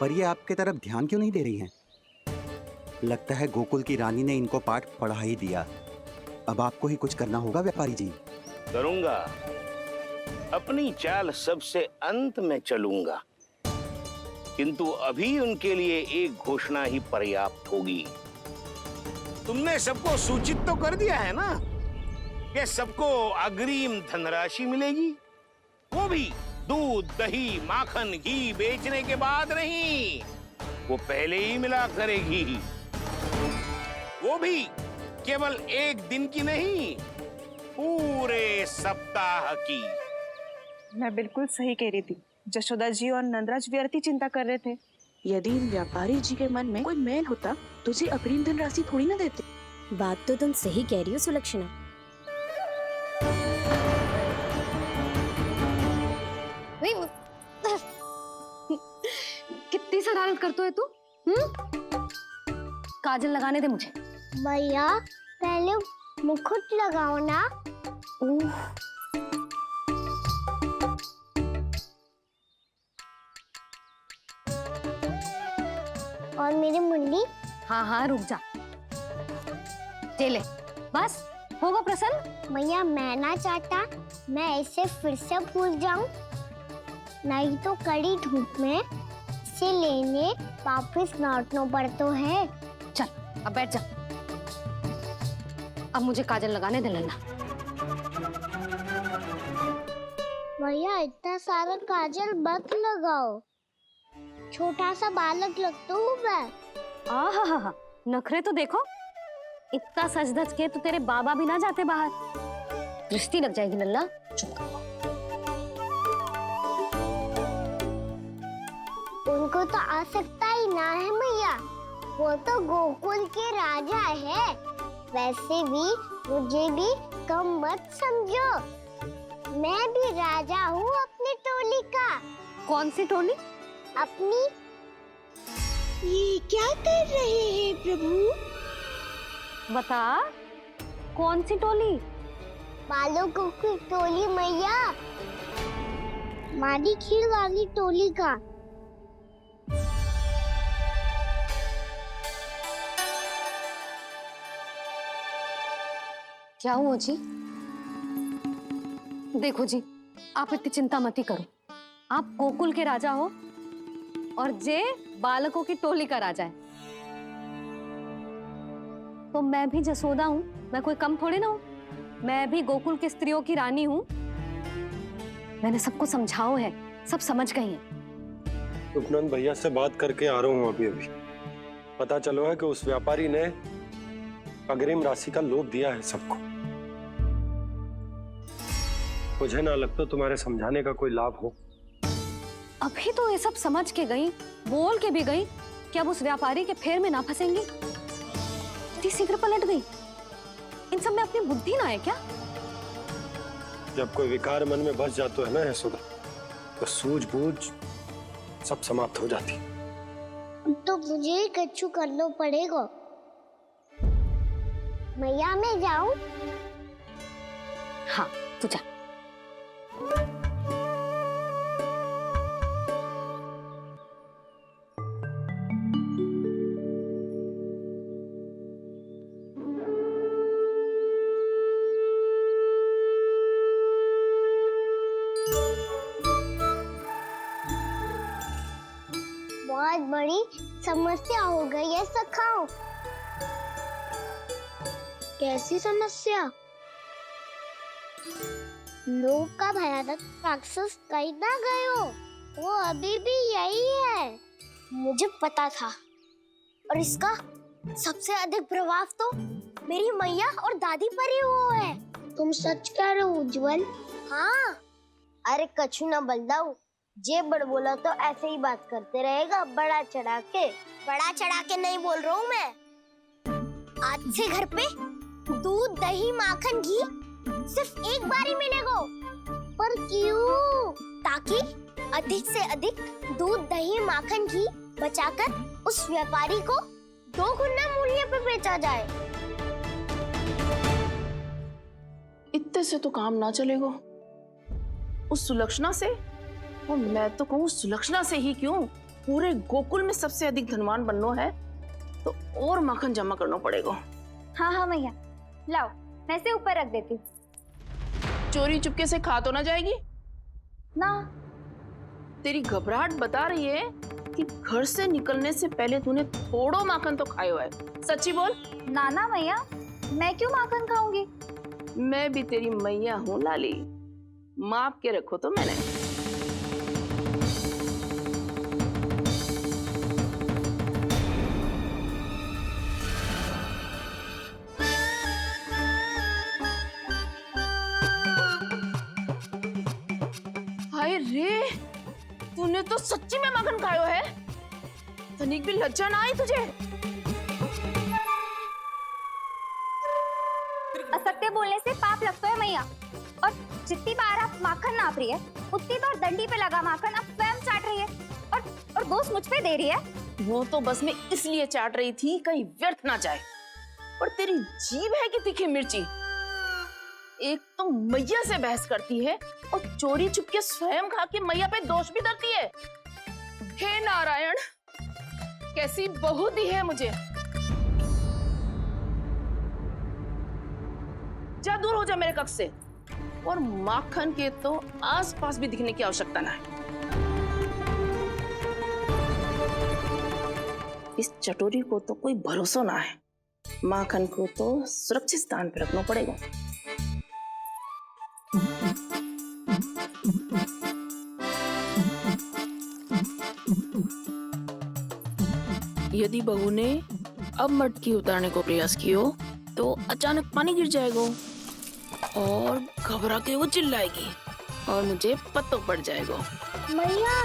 पर ये आपके तरफ ध्यान क्यों नहीं दे रही हैं? लगता है गोकुल की रानी ने इनको पाठ पढ़ा ही दिया। अब आपको ही कुछ करना होगा व्यापारी जी। करूंगा, अपनी चाल सबसे अंत में चलूंगा, किंतु अभी उनके लिए एक घोषणा ही पर्याप्त होगी। तुमने सबको सूचित तो कर दिया है ना कि सबको अग्रिम धनराशि मिलेगी, वो भी दूध, दही, माखन, घी बेचने के बाद नहीं, वो पहले ही मिला करेगी। वो भी केवल एक दिन की नहीं, पूरे सप्ताह की। मैं बिल्कुल सही कह रही थी। जशोदा जी और नंदराज व्यर्थ ही चिंता कर रहे थे। यदि व्यापारी जी के मन में कोई मैल होता तुझे अग्रिम धनराशि थोड़ी ना देते। बात तो तुम सही कह रही हो सुलक्षणा। कितनी शरारत करते हो तू? काजल लगाने दे मुझे। भैया, पहले मुकुट लगाओ ना। और मेरी मुंडी? हाँ हाँ, रुक जा। ले, बस होगा प्रसन्न। भैया, मैं ना चाहता मैं ऐसे फिर से भूल जाऊं, नहीं तो कड़ी धूप में इसे लेने वापस लौटना पड़ता है। चल, अब बैठ जा। अब मुझे काजल लगाने दे लल्ला। भैया इतना सारा काजल मत लगाओ, छोटा सा बालक लगता हूँ मैं। आहा, नखरे तो देखो, इतना सज धज के तो तेरे बाबा भी ना जाते बाहर, दृष्टि लग जाएगी लल्ला। चुप करो। उनको तो आ सकता ही ना है मैया, वो तो गोकुल के राजा है। वैसे भी मुझे भी कम मत समझो, मैं भी राजा हूँ अपनी टोली का। कौन सी टोली? अपनी। ये क्या कर रहे हैं प्रभु? बता, कौन सी टोली? बालकों की टोली मैया, मारी खीर वाली टोली का। क्या हुआ जी? देखो जी, आप इतनी चिंता मत ही करो। आप गोकुल के राजा हो और जे बालकों की टोली का राजा है। तो मैं भी जसोदा हूँ, मैं कोई कम थोड़े ना हूँ। मैं भी गोकुल की स्त्रियों की रानी हूँ। मैंने सबको समझाओ है, सब समझ गई हैं। उपनंद भैया से बात करके आ रहा हूँ अभी। पता चलो है कि उस व्यापारी ने अग्रिम राशि का लोभ दिया है सबको। मुझे ना लगता तुम्हारे समझाने का कोई लाभ हो। अभी तो ये सब समझ के गई, बोल के भी गई कि अब उस व्यापारी के फेर में ना फंसेंगी। इतनी शीघ्र पलट गई। इन सब में अपनी बुद्धि ना है क्या? जब कोई विकार मन में बस जाता है ना यशोदा, तो सूझबूझ सब समाप्त हो जाती। तो मुझे ही कच्चू करना पड़ेगा। मैया मैं जाऊं? हाँ तू जा। बहुत बड़ी समस्या हो गई है सखाओ। कैसी समस्या? लोभ का भयानक राक्षस कहीं ना गयो, वो अभी भी यही है। मुझे पता था, और इसका सबसे अधिक प्रभाव तो मेरी मैया और दादी पर ही हुआ है। तुम सच कह रहे हो उज्जवल? हाँ। अरे कछु ना बलदाऊ, जे बड़ बोला तो ऐसे ही बात करते रहेगा, बड़ा चढ़ा के। बड़ा चढ़ा के नहीं बोल रहा हूँ मैं। आज से घर पे दूध दही माखन घी सिर्फ एक बार ही मिलेगा। पर क्यों? ताकि अधिक से अधिक दूध दही माखन घी बचाकर उस व्यापारी को 2 गुना मूल्य पे बेचा जाए। इतने से तो काम ना चलेगा। उस सुलक्षणा से, और मैं तो कहूँ सुलक्षणा से ही क्यों, पूरे गोकुल में सबसे अधिक धनवान बनना है तो और माखन जमा करना पड़ेगा। हाँ हाँ मैया, लाओ मैं इसे ऊपर रख देती हूँ। चोरी चुपके से खा तो ना जाएगी ना? तेरी घबराहट बता रही है कि घर से निकलने से पहले तूने थोड़ो माखन तो खाया है। सच्ची बोल। ना ना मैया, मैं क्यों माखन खाऊंगी? मैं भी तेरी मैया हूँ लाली, माप के रखो तो मैंने। हाय रे, तूने तो सच्ची में माखन खायो है। तनिक भी लज्जा ना आई तुझे? असत्य बोलने से पाप लगता है मैया, और जितनी बार आप माखन नाप रही है उतनी बार डंडी पे लगा माखन आप स्वयं चाट रही है, और दोष मुझ पे दे रही है। वो तो बस मैं इसलिए चाट रही थी कहीं व्यर्थ ना जाए। और तेरी जीभ है कि तीखी मिर्ची। एक तो मैया से बहस करती है और चोरी छुपके स्वयं खा के मैया पे दोष भी धरती है। हे नारायण, कैसी बहू दी है मुझे। जा दूर हो जा मेरे कक्ष से, और माखन के तो आसपास भी दिखने की आवश्यकता ना है। इस चटोरी को तो कोई भरोसा ना है। माखन को तो सुरक्षित स्थान पर रखना पड़ेगा। यदि बहू ने अब मटकी उतारने को प्रयास किया तो अचानक पानी गिर जाएगा और घबरा के वो चिल्लाएगी और मुझे पता पड़ जाएगा। मैया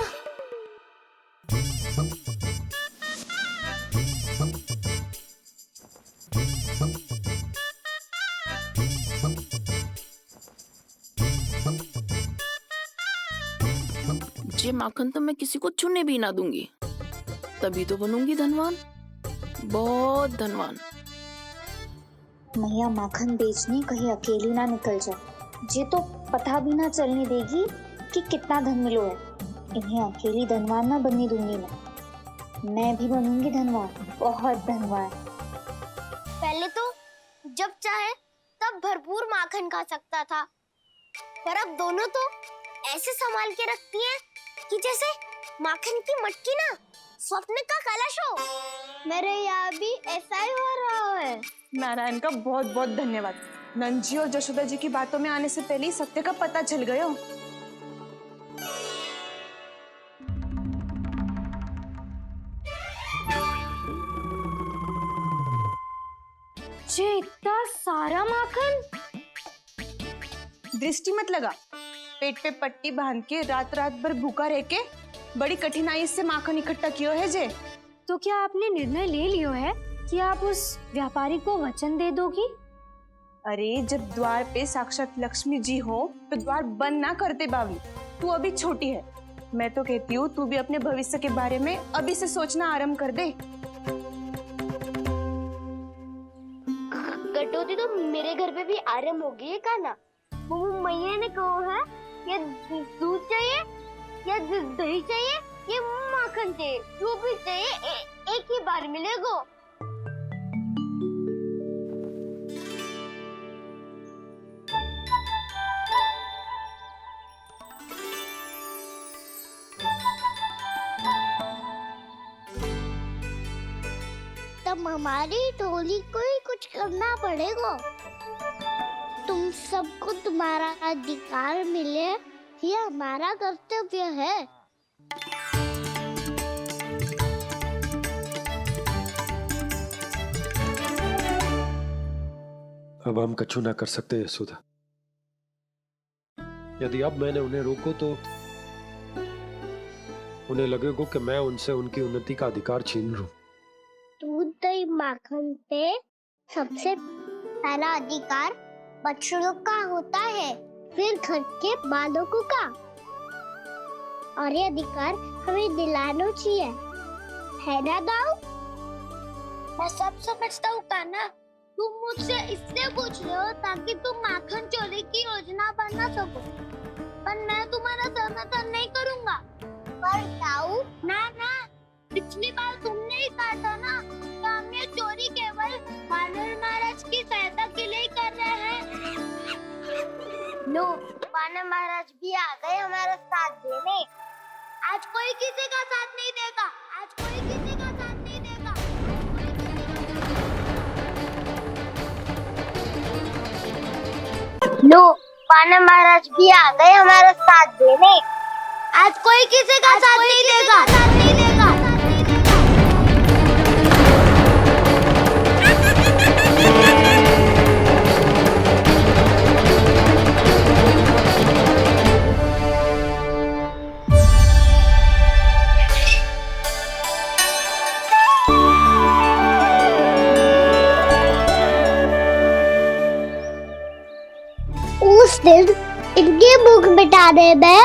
ये माखन तो मैं किसी को छूने भी ना दूंगी, तभी तो बनूंगी धनवान, बहुत धनवान। मैया माखन बेचने कहीं अकेली ना निकल जाए। ये तो पता भी ना चलने देगी कि कितना धन मिलो है। इन्हें अकेली धनवान ना बनने दूंगी मैं भी बनूंगी धनवान, बहुत धनवान। पहले तो जब चाहे तब भरपूर माखन खा सकता था, पर अब दोनों तो ऐसे संभाल के रखती हैं कि जैसे माखन की मटकी ना स्वप्न का कलश हो। मेरे यहाँ भी ऐसा ही हो रहा है। नारायण का बहुत बहुत धन्यवाद। नंजी और जशोदा जी की बातों में आने से पहले ही सत्य का पता चल गया। ये इतना सारा माखन। दृष्टि मत लगा, पेट पे पट्टी बांध के रात रात भर भूखा रह के बड़ी कठिनाई से माखन इकट्ठा किया है जे। तो क्या आपने निर्णय ले लियो है कि आप उस व्यापारी को वचन दे दोगी? अरे जब द्वार पे साक्षात लक्ष्मी जी हो तो द्वार बंद ना करते बावली। तू अभी छोटी है, मैं तो कहती हूँ तू भी अपने भविष्य के बारे में अभी से सोचना आरंभ कर दे। कटौती तो मेरे घर पे भी आरंभ हो गई है काना। वो मैया ने कहा है या दूध चाहिए या दही चाहिए या माखन चाहिए, जो भी चाहिए एक ही बार मिलेगा। तब हमारी टोली को ही कुछ करना पड़ेगा। तुम सबको तुम्हारा अधिकार मिले, ये हमारा कर्तव्य है। अब हम कछु ना कर सकते यशोदा। यदि अब मैंने उन्हें रोको तो उन्हें लगेगा कि मैं उनसे उनकी उन्नति का अधिकार छीन लूं। दूध दही माखन पे सबसे पहला अधिकार बछड़ों का होता है, फिर घर के बालकों का, और ये अधिकार हमें दिलाना चाहिए, है ना दाऊ? मैं सब समझता हूँ कान्हा, तुम मुझसे इसलिए पूछ रहे हो ताकि तुम माखन चोरी की योजना बना सको, पर मैं तुम्हारा समर्थन नहीं करूँगा। पर दाऊ ना, पिछली बार तुमने ही कहा था ना कि हम ये चोरी केवल वानर महाराज की सहायता के लिए ही कर रहे हैं। लो, वानर महाराज भी आ गए हमारा साथ देने। आज कोई किसी का साथ नहीं देगा, आज कोई किसी का साथ नहीं देगा। लो, वानर महाराज भी आ गए हमारा साथ देने। आज कोई किसी का साथ नहीं देगा, साथ नहीं देगा। उस दिन इनकी भूख मिटाने में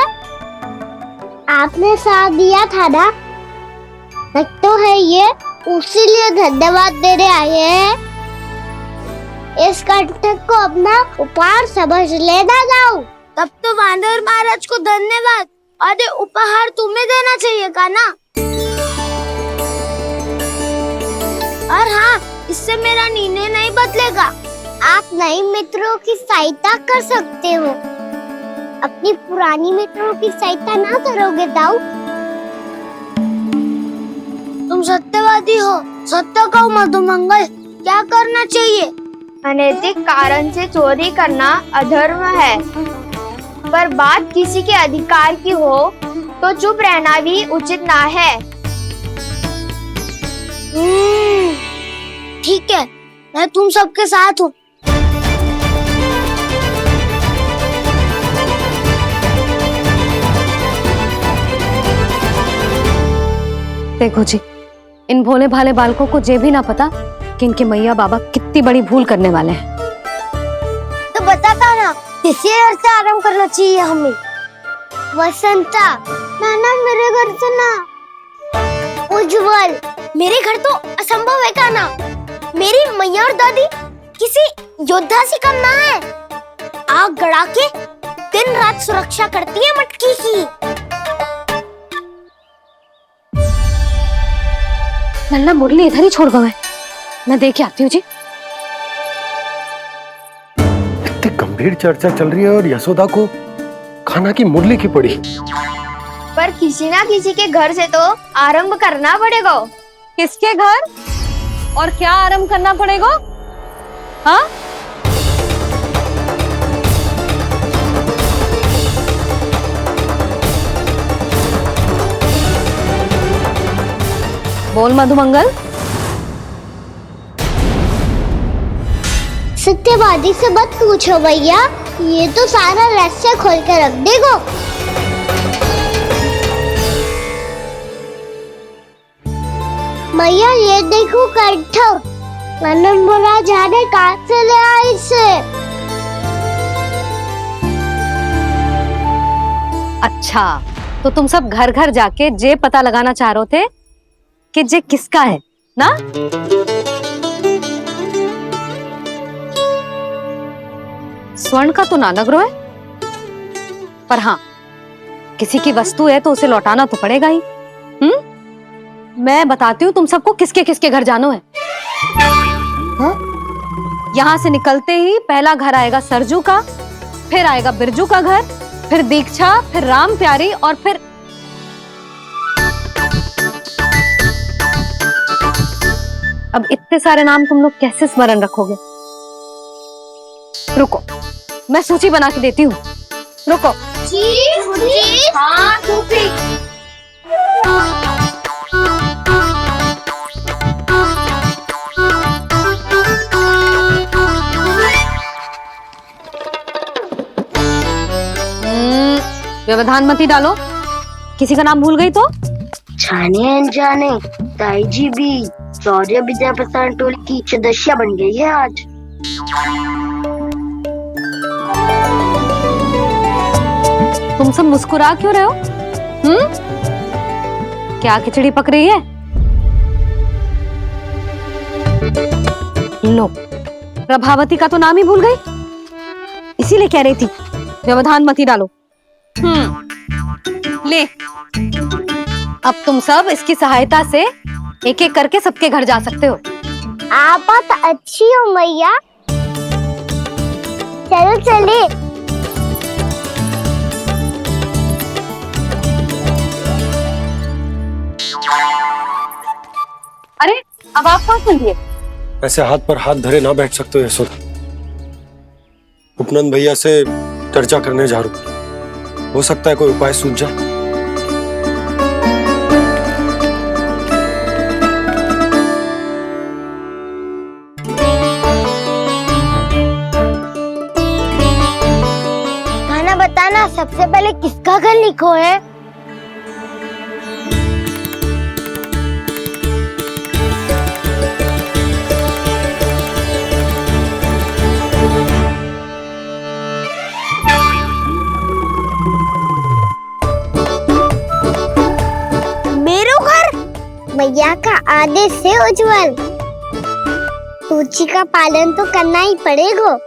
आपने साथ दिया था ना, तो है ये उसी लिए धन्यवाद देने आए हैं। इस कंटक को अपना उपहार समझ लेना जाओ। तब तो वानर महाराज को धन्यवाद और उपहार तुम्हें देना चाहिए का ना। और हाँ, इससे मेरा निर्णय नहीं बदलेगा। आप नए मित्रों की सहायता कर सकते हो, अपनी पुरानी मित्रों की सहायता ना करोगे दाऊ। तुम सत्यवादी हो, सत्य कहो मधुमंगल। क्या करना चाहिए? अनैतिक कारण से चोरी करना अधर्म है, पर बात किसी के अधिकार की हो तो चुप रहना भी उचित ना है। ठीक है, मैं तुम सबके साथ हूँ। देखो जी, इन भोले भाले बालकों को ये भी ना पता कि इनके मैया बाबा कितनी बड़ी भूल करने वाले हैं। तो बताता ना, किसी घर से आराम करना चाहिए हमें। वसंता, नाना मेरे घर से ना। उज्जवल, मेरे घर तो असंभव है काना। मेरी मैया और दादी किसी योद्धा से कम ना है। आग गड़ा के दिन रात सुरक्षा करती है मटकी की। लल्ला मुरली इधर ही छोड़ गए, मैं देख के आती हूँ जी। इतनी गंभीर चर्चा चल रही है और यशोदा को खाना की मुरली की पड़ी। पर किसी ना किसी के घर से तो आरंभ करना पड़ेगा। किसके घर और क्या आरंभ करना पड़ेगा? हाँ, बोल मधुमंगल। सत्यवादी से मत पूछो भैया, ये तो सारा रहस्य खोल के रख देगा। भैया ये देखो कंठ, मनन बुरा जाने कहाँ से ले आया इसे। अच्छा, तो तुम सब घर घर जाके जे पता लगाना चाह रहे थे कि जे किसका है ना? स्वर्ण का तो ना लग रहा है, पर हाँ, किसी की वस्तु है तो उसे लौटाना तो पड़ेगा ही। मैं बताती हूँ तुम सबको किसके किसके घर जानो है। यहाँ से निकलते ही पहला घर आएगा सरजू का, फिर आएगा बिरजू का घर, फिर दीक्षा, फिर राम प्यारी और फिर अब इतने सारे नाम तुम लोग कैसे स्मरण रखोगे? रुको, मैं सूची बना के देती हूँ। रुको। हाँ, व्यवधान मत ही डालो, किसी का नाम भूल गई तो? जाने अनजाने ताई जी भी शौर्य विद्या प्रसारण टोली की सदस्य बन गई है आज। तुम सब मुस्कुरा क्यों रहे हो? क्या खिचड़ी पक रही है? लो, प्रभावती का तो नाम ही भूल गई, इसीलिए कह रही थी व्यवधान मत ही डालो। ले, अब तुम सब इसकी सहायता से एक एक करके सबके घर जा सकते हो। आप तो अच्छी हो मैया, चलो चले। अरे, अब आप कहाँ सुनिए? ऐसे हाथ पर हाथ धरे ना बैठ सकते हो यशोदा। उपनंद भैया से चर्चा करने जा रहा हूं, हो सकता है कोई उपाय सूझ जाए। खाना बताना, सबसे पहले किसका घर लिखो है? मैया का आदेश से उज्जवल, सूची का पालन तो करना ही पड़ेगा।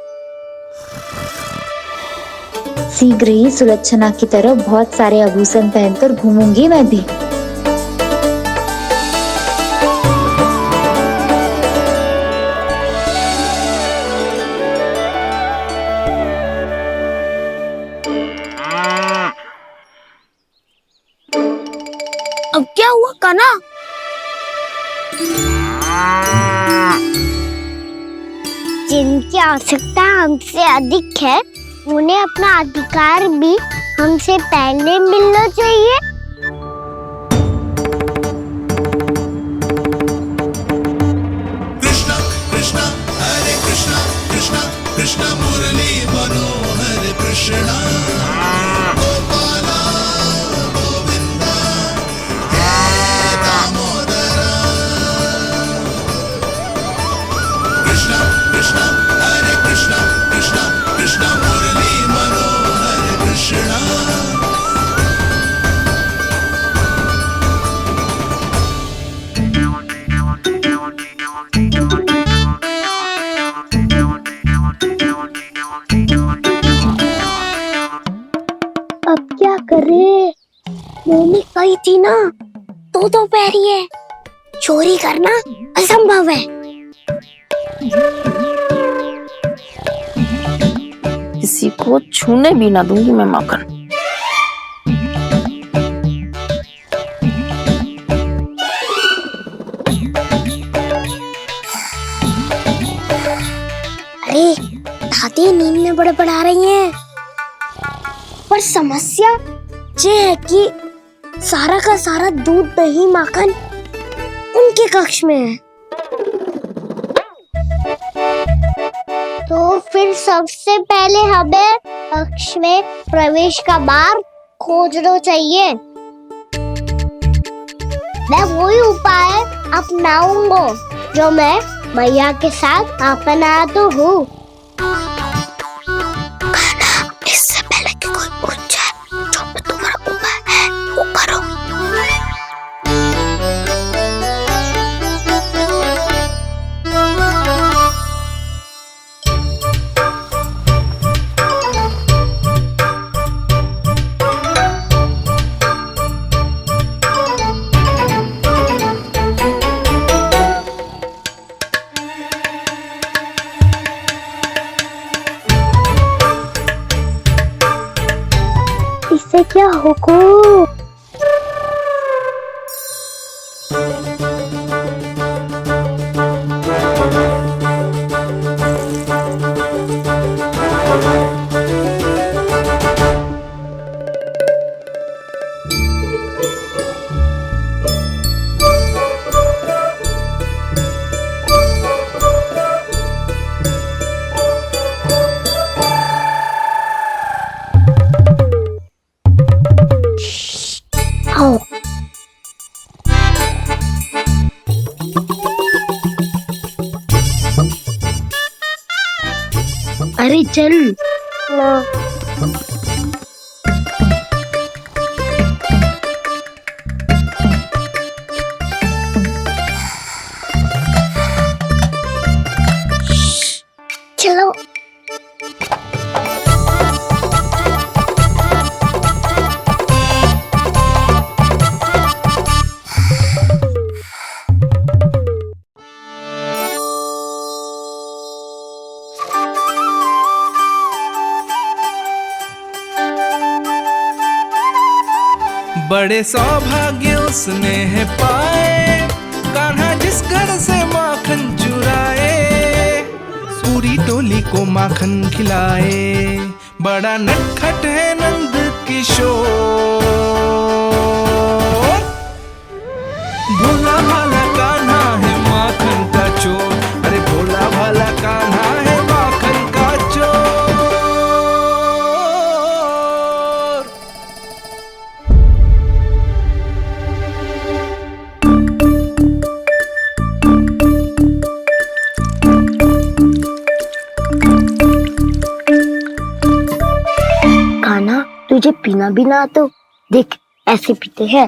शीघ्र ही सुलक्षणा की तरह बहुत सारे आभूषण पहनकर घूमूंगी मैं भी। अब क्या हुआ काना? जिनकी आवश्यकता हमसे अधिक है, उन्हें अपना अधिकार भी हमसे पहले मिलना चाहिए। कृष्णा कृष्णा हरे कृष्णा कृष्णा कृष्णा मुरली मनोहर कृष्णा गोपाला गोविंदा हे दामोदरा। कृष्णा कृष्णा हरे कृष्णा कृष्णा कृष्णा मुरली मनोहर कृष्णा। अब क्या करे? मम्मी कही थी ना, दो पैरी है, चोरी करना असंभव है। किसी को छूने भी ना दूंगी मैं माखन। अरे दादी नींद में बड़बड़ा रही हैं। पर समस्या ये है कि सारा का सारा दूध दही माखन उनके कक्ष में है। तो फिर सबसे पहले हमें कक्ष में प्रवेश का मार्ग खोजना चाहिए। मैं वही उपाय अपनाऊंगा जो मैं मैया के साथ अपना तो हूँ। इससे पहले कि कोई पूछ जाए, जो भी तुम्हारा उपाय है वो करो। इससे क्या होगा? आओ। अरे चल ना। चलो। बड़े सौभाग्य उसने है पाए, कान्हा जिस घर से माखन चुराए, पूरी टोली को माखन खिलाए। बड़ा नटखट है नंद किशोर, भोला भाला कान्हा है माखन का चोर। अरे भोला भाला कान्हा है माखन का चोर। कान्हा तुझे पीना भी ना तो देख ऐसे पीते हैं।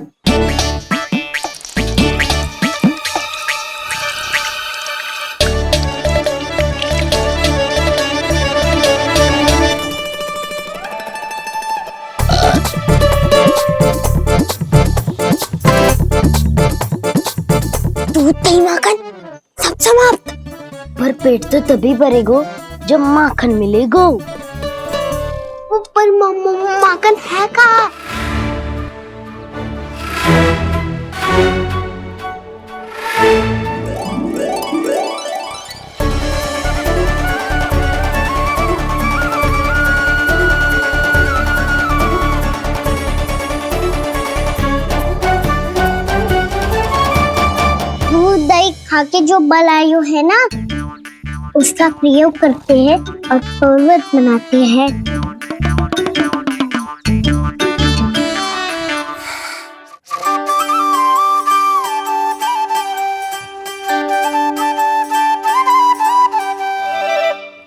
दूध दही माखन सब समाप्त। पर पेट तो तभी भरेगो जब माखन मिलेगो। ऊपर माखन है कहाँ? खा के जो बलायु है ना, उसका प्रयोग करते हैं और पर्वत बनाते हैं।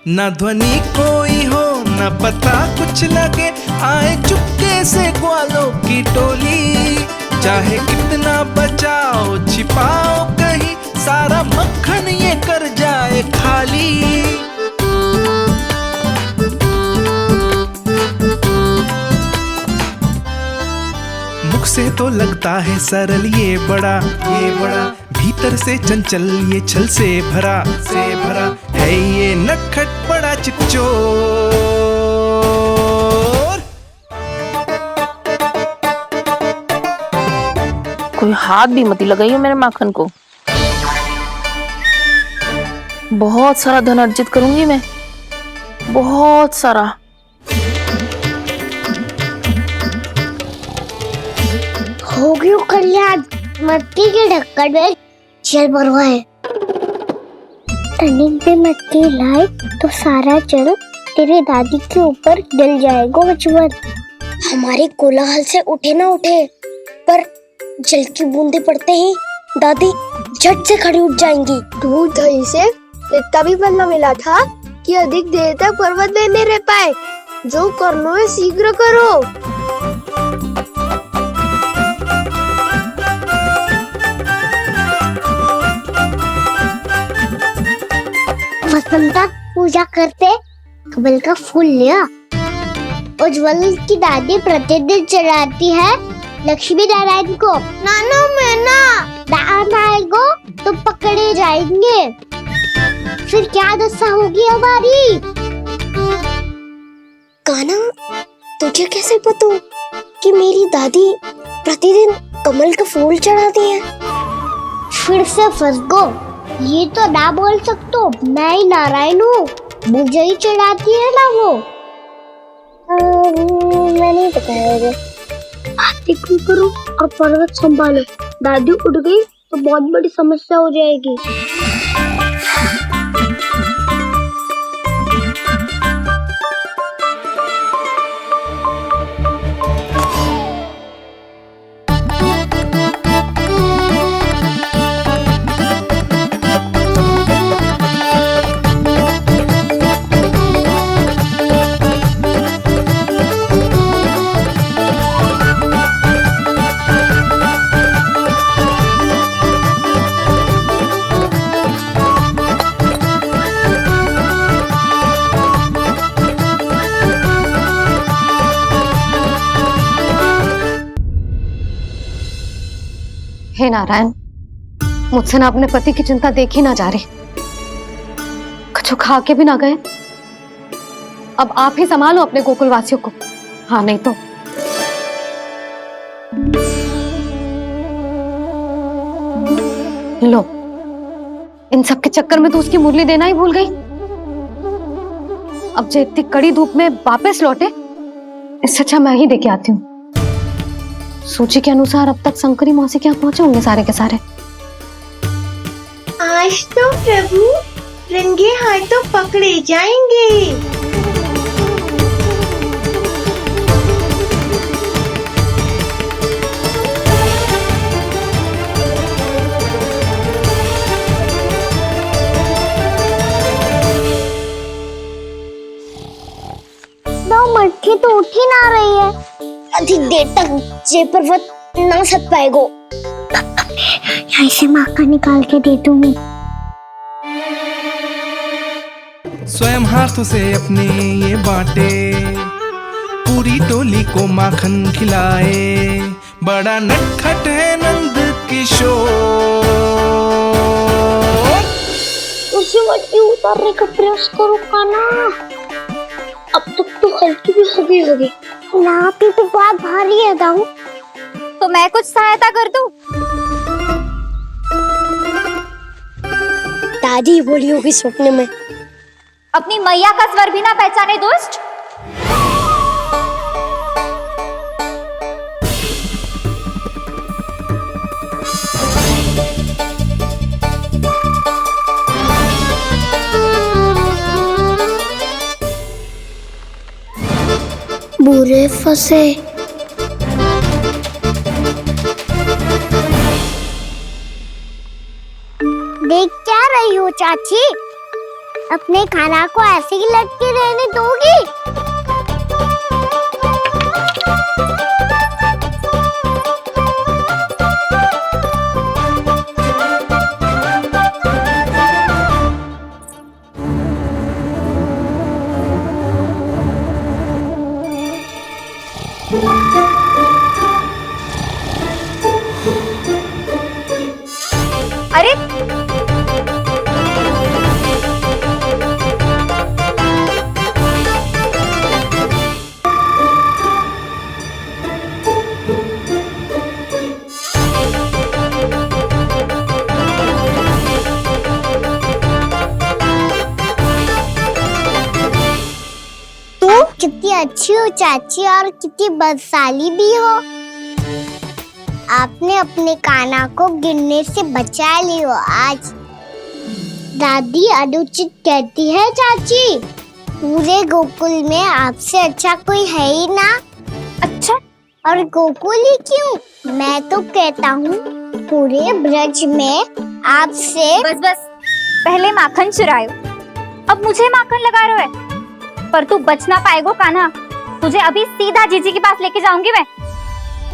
न ध्वनि कोई हो न पता कुछ लगे, आए चुपके से ग्वालों की टोली। चाहे कितना बचाओ छिपाओ कहीं, सारा मक्खन ये कर जाए खाली। मुख से तो लगता है सरल ये बड़ा भीतर से चंचल ये छल से भरा है ये नटखट बड़ा चिकचोर। कोई हाथ भी मत लगाइयो मेरे माखन को। बहुत सारा धन अर्जित करूंगी मैं, बहुत सारा। हो गयो कल्याण, मटकी के ढक्कन में जल भरवा है। टर्निंग पे मटकी लाए तो सारा जल तेरे दादी के ऊपर डल जाएगा बचवन। हमारे कोलाहल से उठे ना उठे, पर जल की बूंदे पड़ते ही दादी झट से खड़ी उठ जाएंगी। दूध दही से इतना भी बनना मिला था कि अधिक देर तक पर्वत में नहीं रह पाए। जो करना है शीघ्र करो। वसंता पूजा करते कमल का फूल लिया। उज्जवल की दादी प्रतिदिन चढ़ाती है लक्ष्मी नारायण को। नाना मैं ना आएगो तो पकड़े जाएंगे। फिर क्या दशा होगी हमारी? कान्हा, तुझे कैसे पता कि मेरी दादी प्रतिदिन कमल का फूल चढ़ाती है? फिर से फंस गो। ये तो ना बोल सकतो, मैं ही नारायण हूँ, मुझे ही चढ़ाती है ना वो। मैं नहीं बताया। आरती करो और पर्वत संभालो। दादी उठ गई तो बहुत बड़ी समस्या हो जाएगी। हे नारायण, मुझसे ना अपने पति की चिंता देखी ना जा रही, कुछ खा के भी ना गए। अब आप ही संभालो अपने गोकुल वासियों को। हाँ नहीं तो लो, इन सब के चक्कर में तो उसकी मुरली देना ही भूल गई। अब जो इतनी कड़ी धूप में वापस लौटे, इससे अच्छा मैं ही देके आती हूँ। सूची के अनुसार अब तक शंकरी मौसी के यहाँ पहुंचे होंगे सारे के सारे। आज तो प्रभु रंगे हाथों पकड़े जाएंगे। मटकी तो उठ ही ना रही है। अधिक देर तक ये पर्वत ना सक पाएगो। यहाँ से मक्का निकाल के दे दूंगी। स्वयं हाथों से अपने ये बांटे, पूरी टोली को माखन खिलाए। बड़ा नटखट है नंद किशोर। उसे मटकी उतारने का प्रयास करो कान्हा। अब तक तो हल्की भी हो गई होगी। नापी तो बहुत भारी है दाऊ। तो मैं कुछ सहायता कर दूं? दादी बोली होगी सपने में। अपनी मैया का स्वर भी ना पहचाने दुष्ट। बुरे फंसे। देख क्या रही हो चाची? अपने खाना को ऐसे ही लटके रहने दोगी? अरे तू कितनी अच्छी हो चाची और कितनी बदसाली भी हो। आपने अपने काना को गिरने से बचा ली हो आज। दादी अनुचित कहती है चाची, पूरे गोकुल में आपसे अच्छा कोई है ही ना। अच्छा, और गोकुल ही क्यों, मैं तो कहता हूँ पूरे ब्रज में आपसे। बस बस, पहले माखन चुरायो, अब मुझे माखन लगा रहे हो। पर तू बच ना पाएगो कान्हा, तुझे अभी सीधा जीजी के पास लेके जाऊंगी मैं।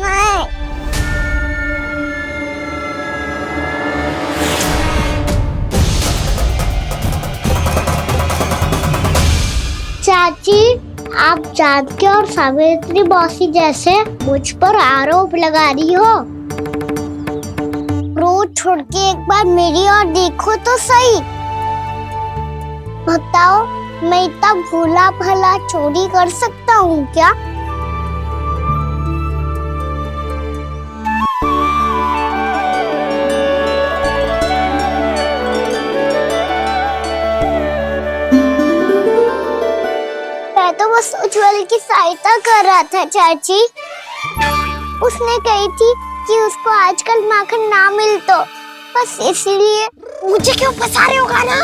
नहीं। चाची, आप जानकी और सावित्री मौसी जैसे मुझ पर आरोप लगा रही हो। क्रोध छोड़ के एक बार मेरी ओर देखो तो सही। बताओ, मैं इतना भोला भला चोरी कर सकता हूँ क्या? मैं तो बस उज्जवल की सहायता कर रहा था चाची। उसने कही थी कि उसको आजकल माखन ना मिल तो बस इसलिए। मुझे क्यों फंसा रहे हो ना?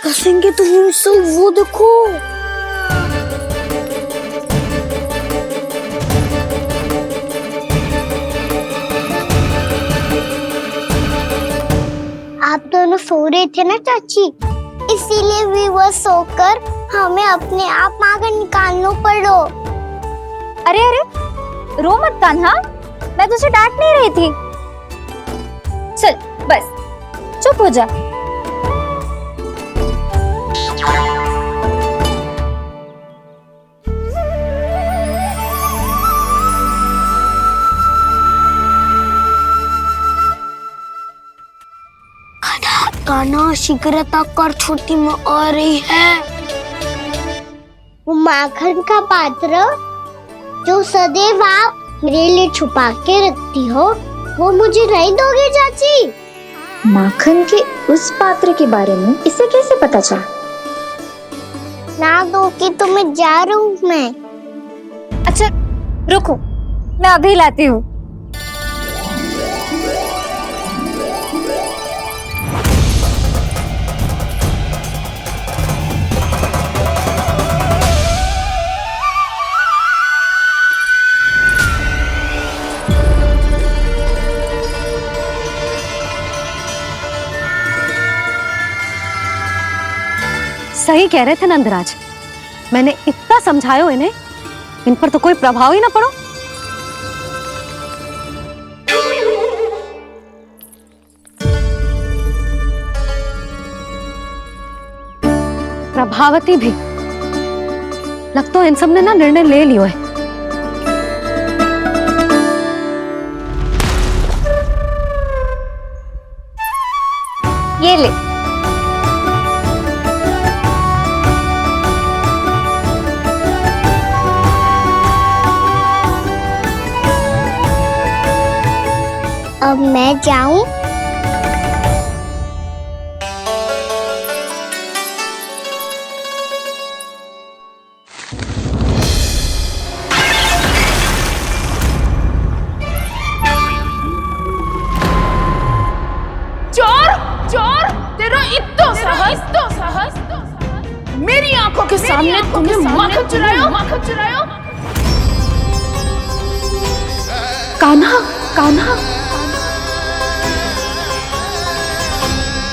कसेंगे तो हमसे, वो देखो। आप दोनों सो रहे थे ना चाची, इसीलिए वीवर सोकर हमें अपने आप माखन निकालना पड़ो। अरे अरे, रो मत कान्हा, मैं तुझे डांट नहीं रही थी। चल बस चुप हो जा। कान्हा शीघ्र कर, छोटी माँ आ रही है। वो माखन का पात्र जो सदैव आप मेरे लिए छुपा के रखती हो, वो मुझे नहीं दोगे चाची? माखन के उस पात्र के बारे में इसे कैसे पता चला? ना दोगी तो मैं जा रहा हूँ मैं। अच्छा रुको, मैं अभी लाती हूँ। सही कह रहे थे नंदराज, मैंने इतना समझायो इन्हें, इन पर तो कोई प्रभाव ही ना पड़ो। प्रभावती भी लग तो इन सब ने ना निर्णय ले लियो है। ये ले। अब मैं जाऊं? साहस मेरी आंखों के सामने तुमने माखन चुराया। कान्हा, कान्हा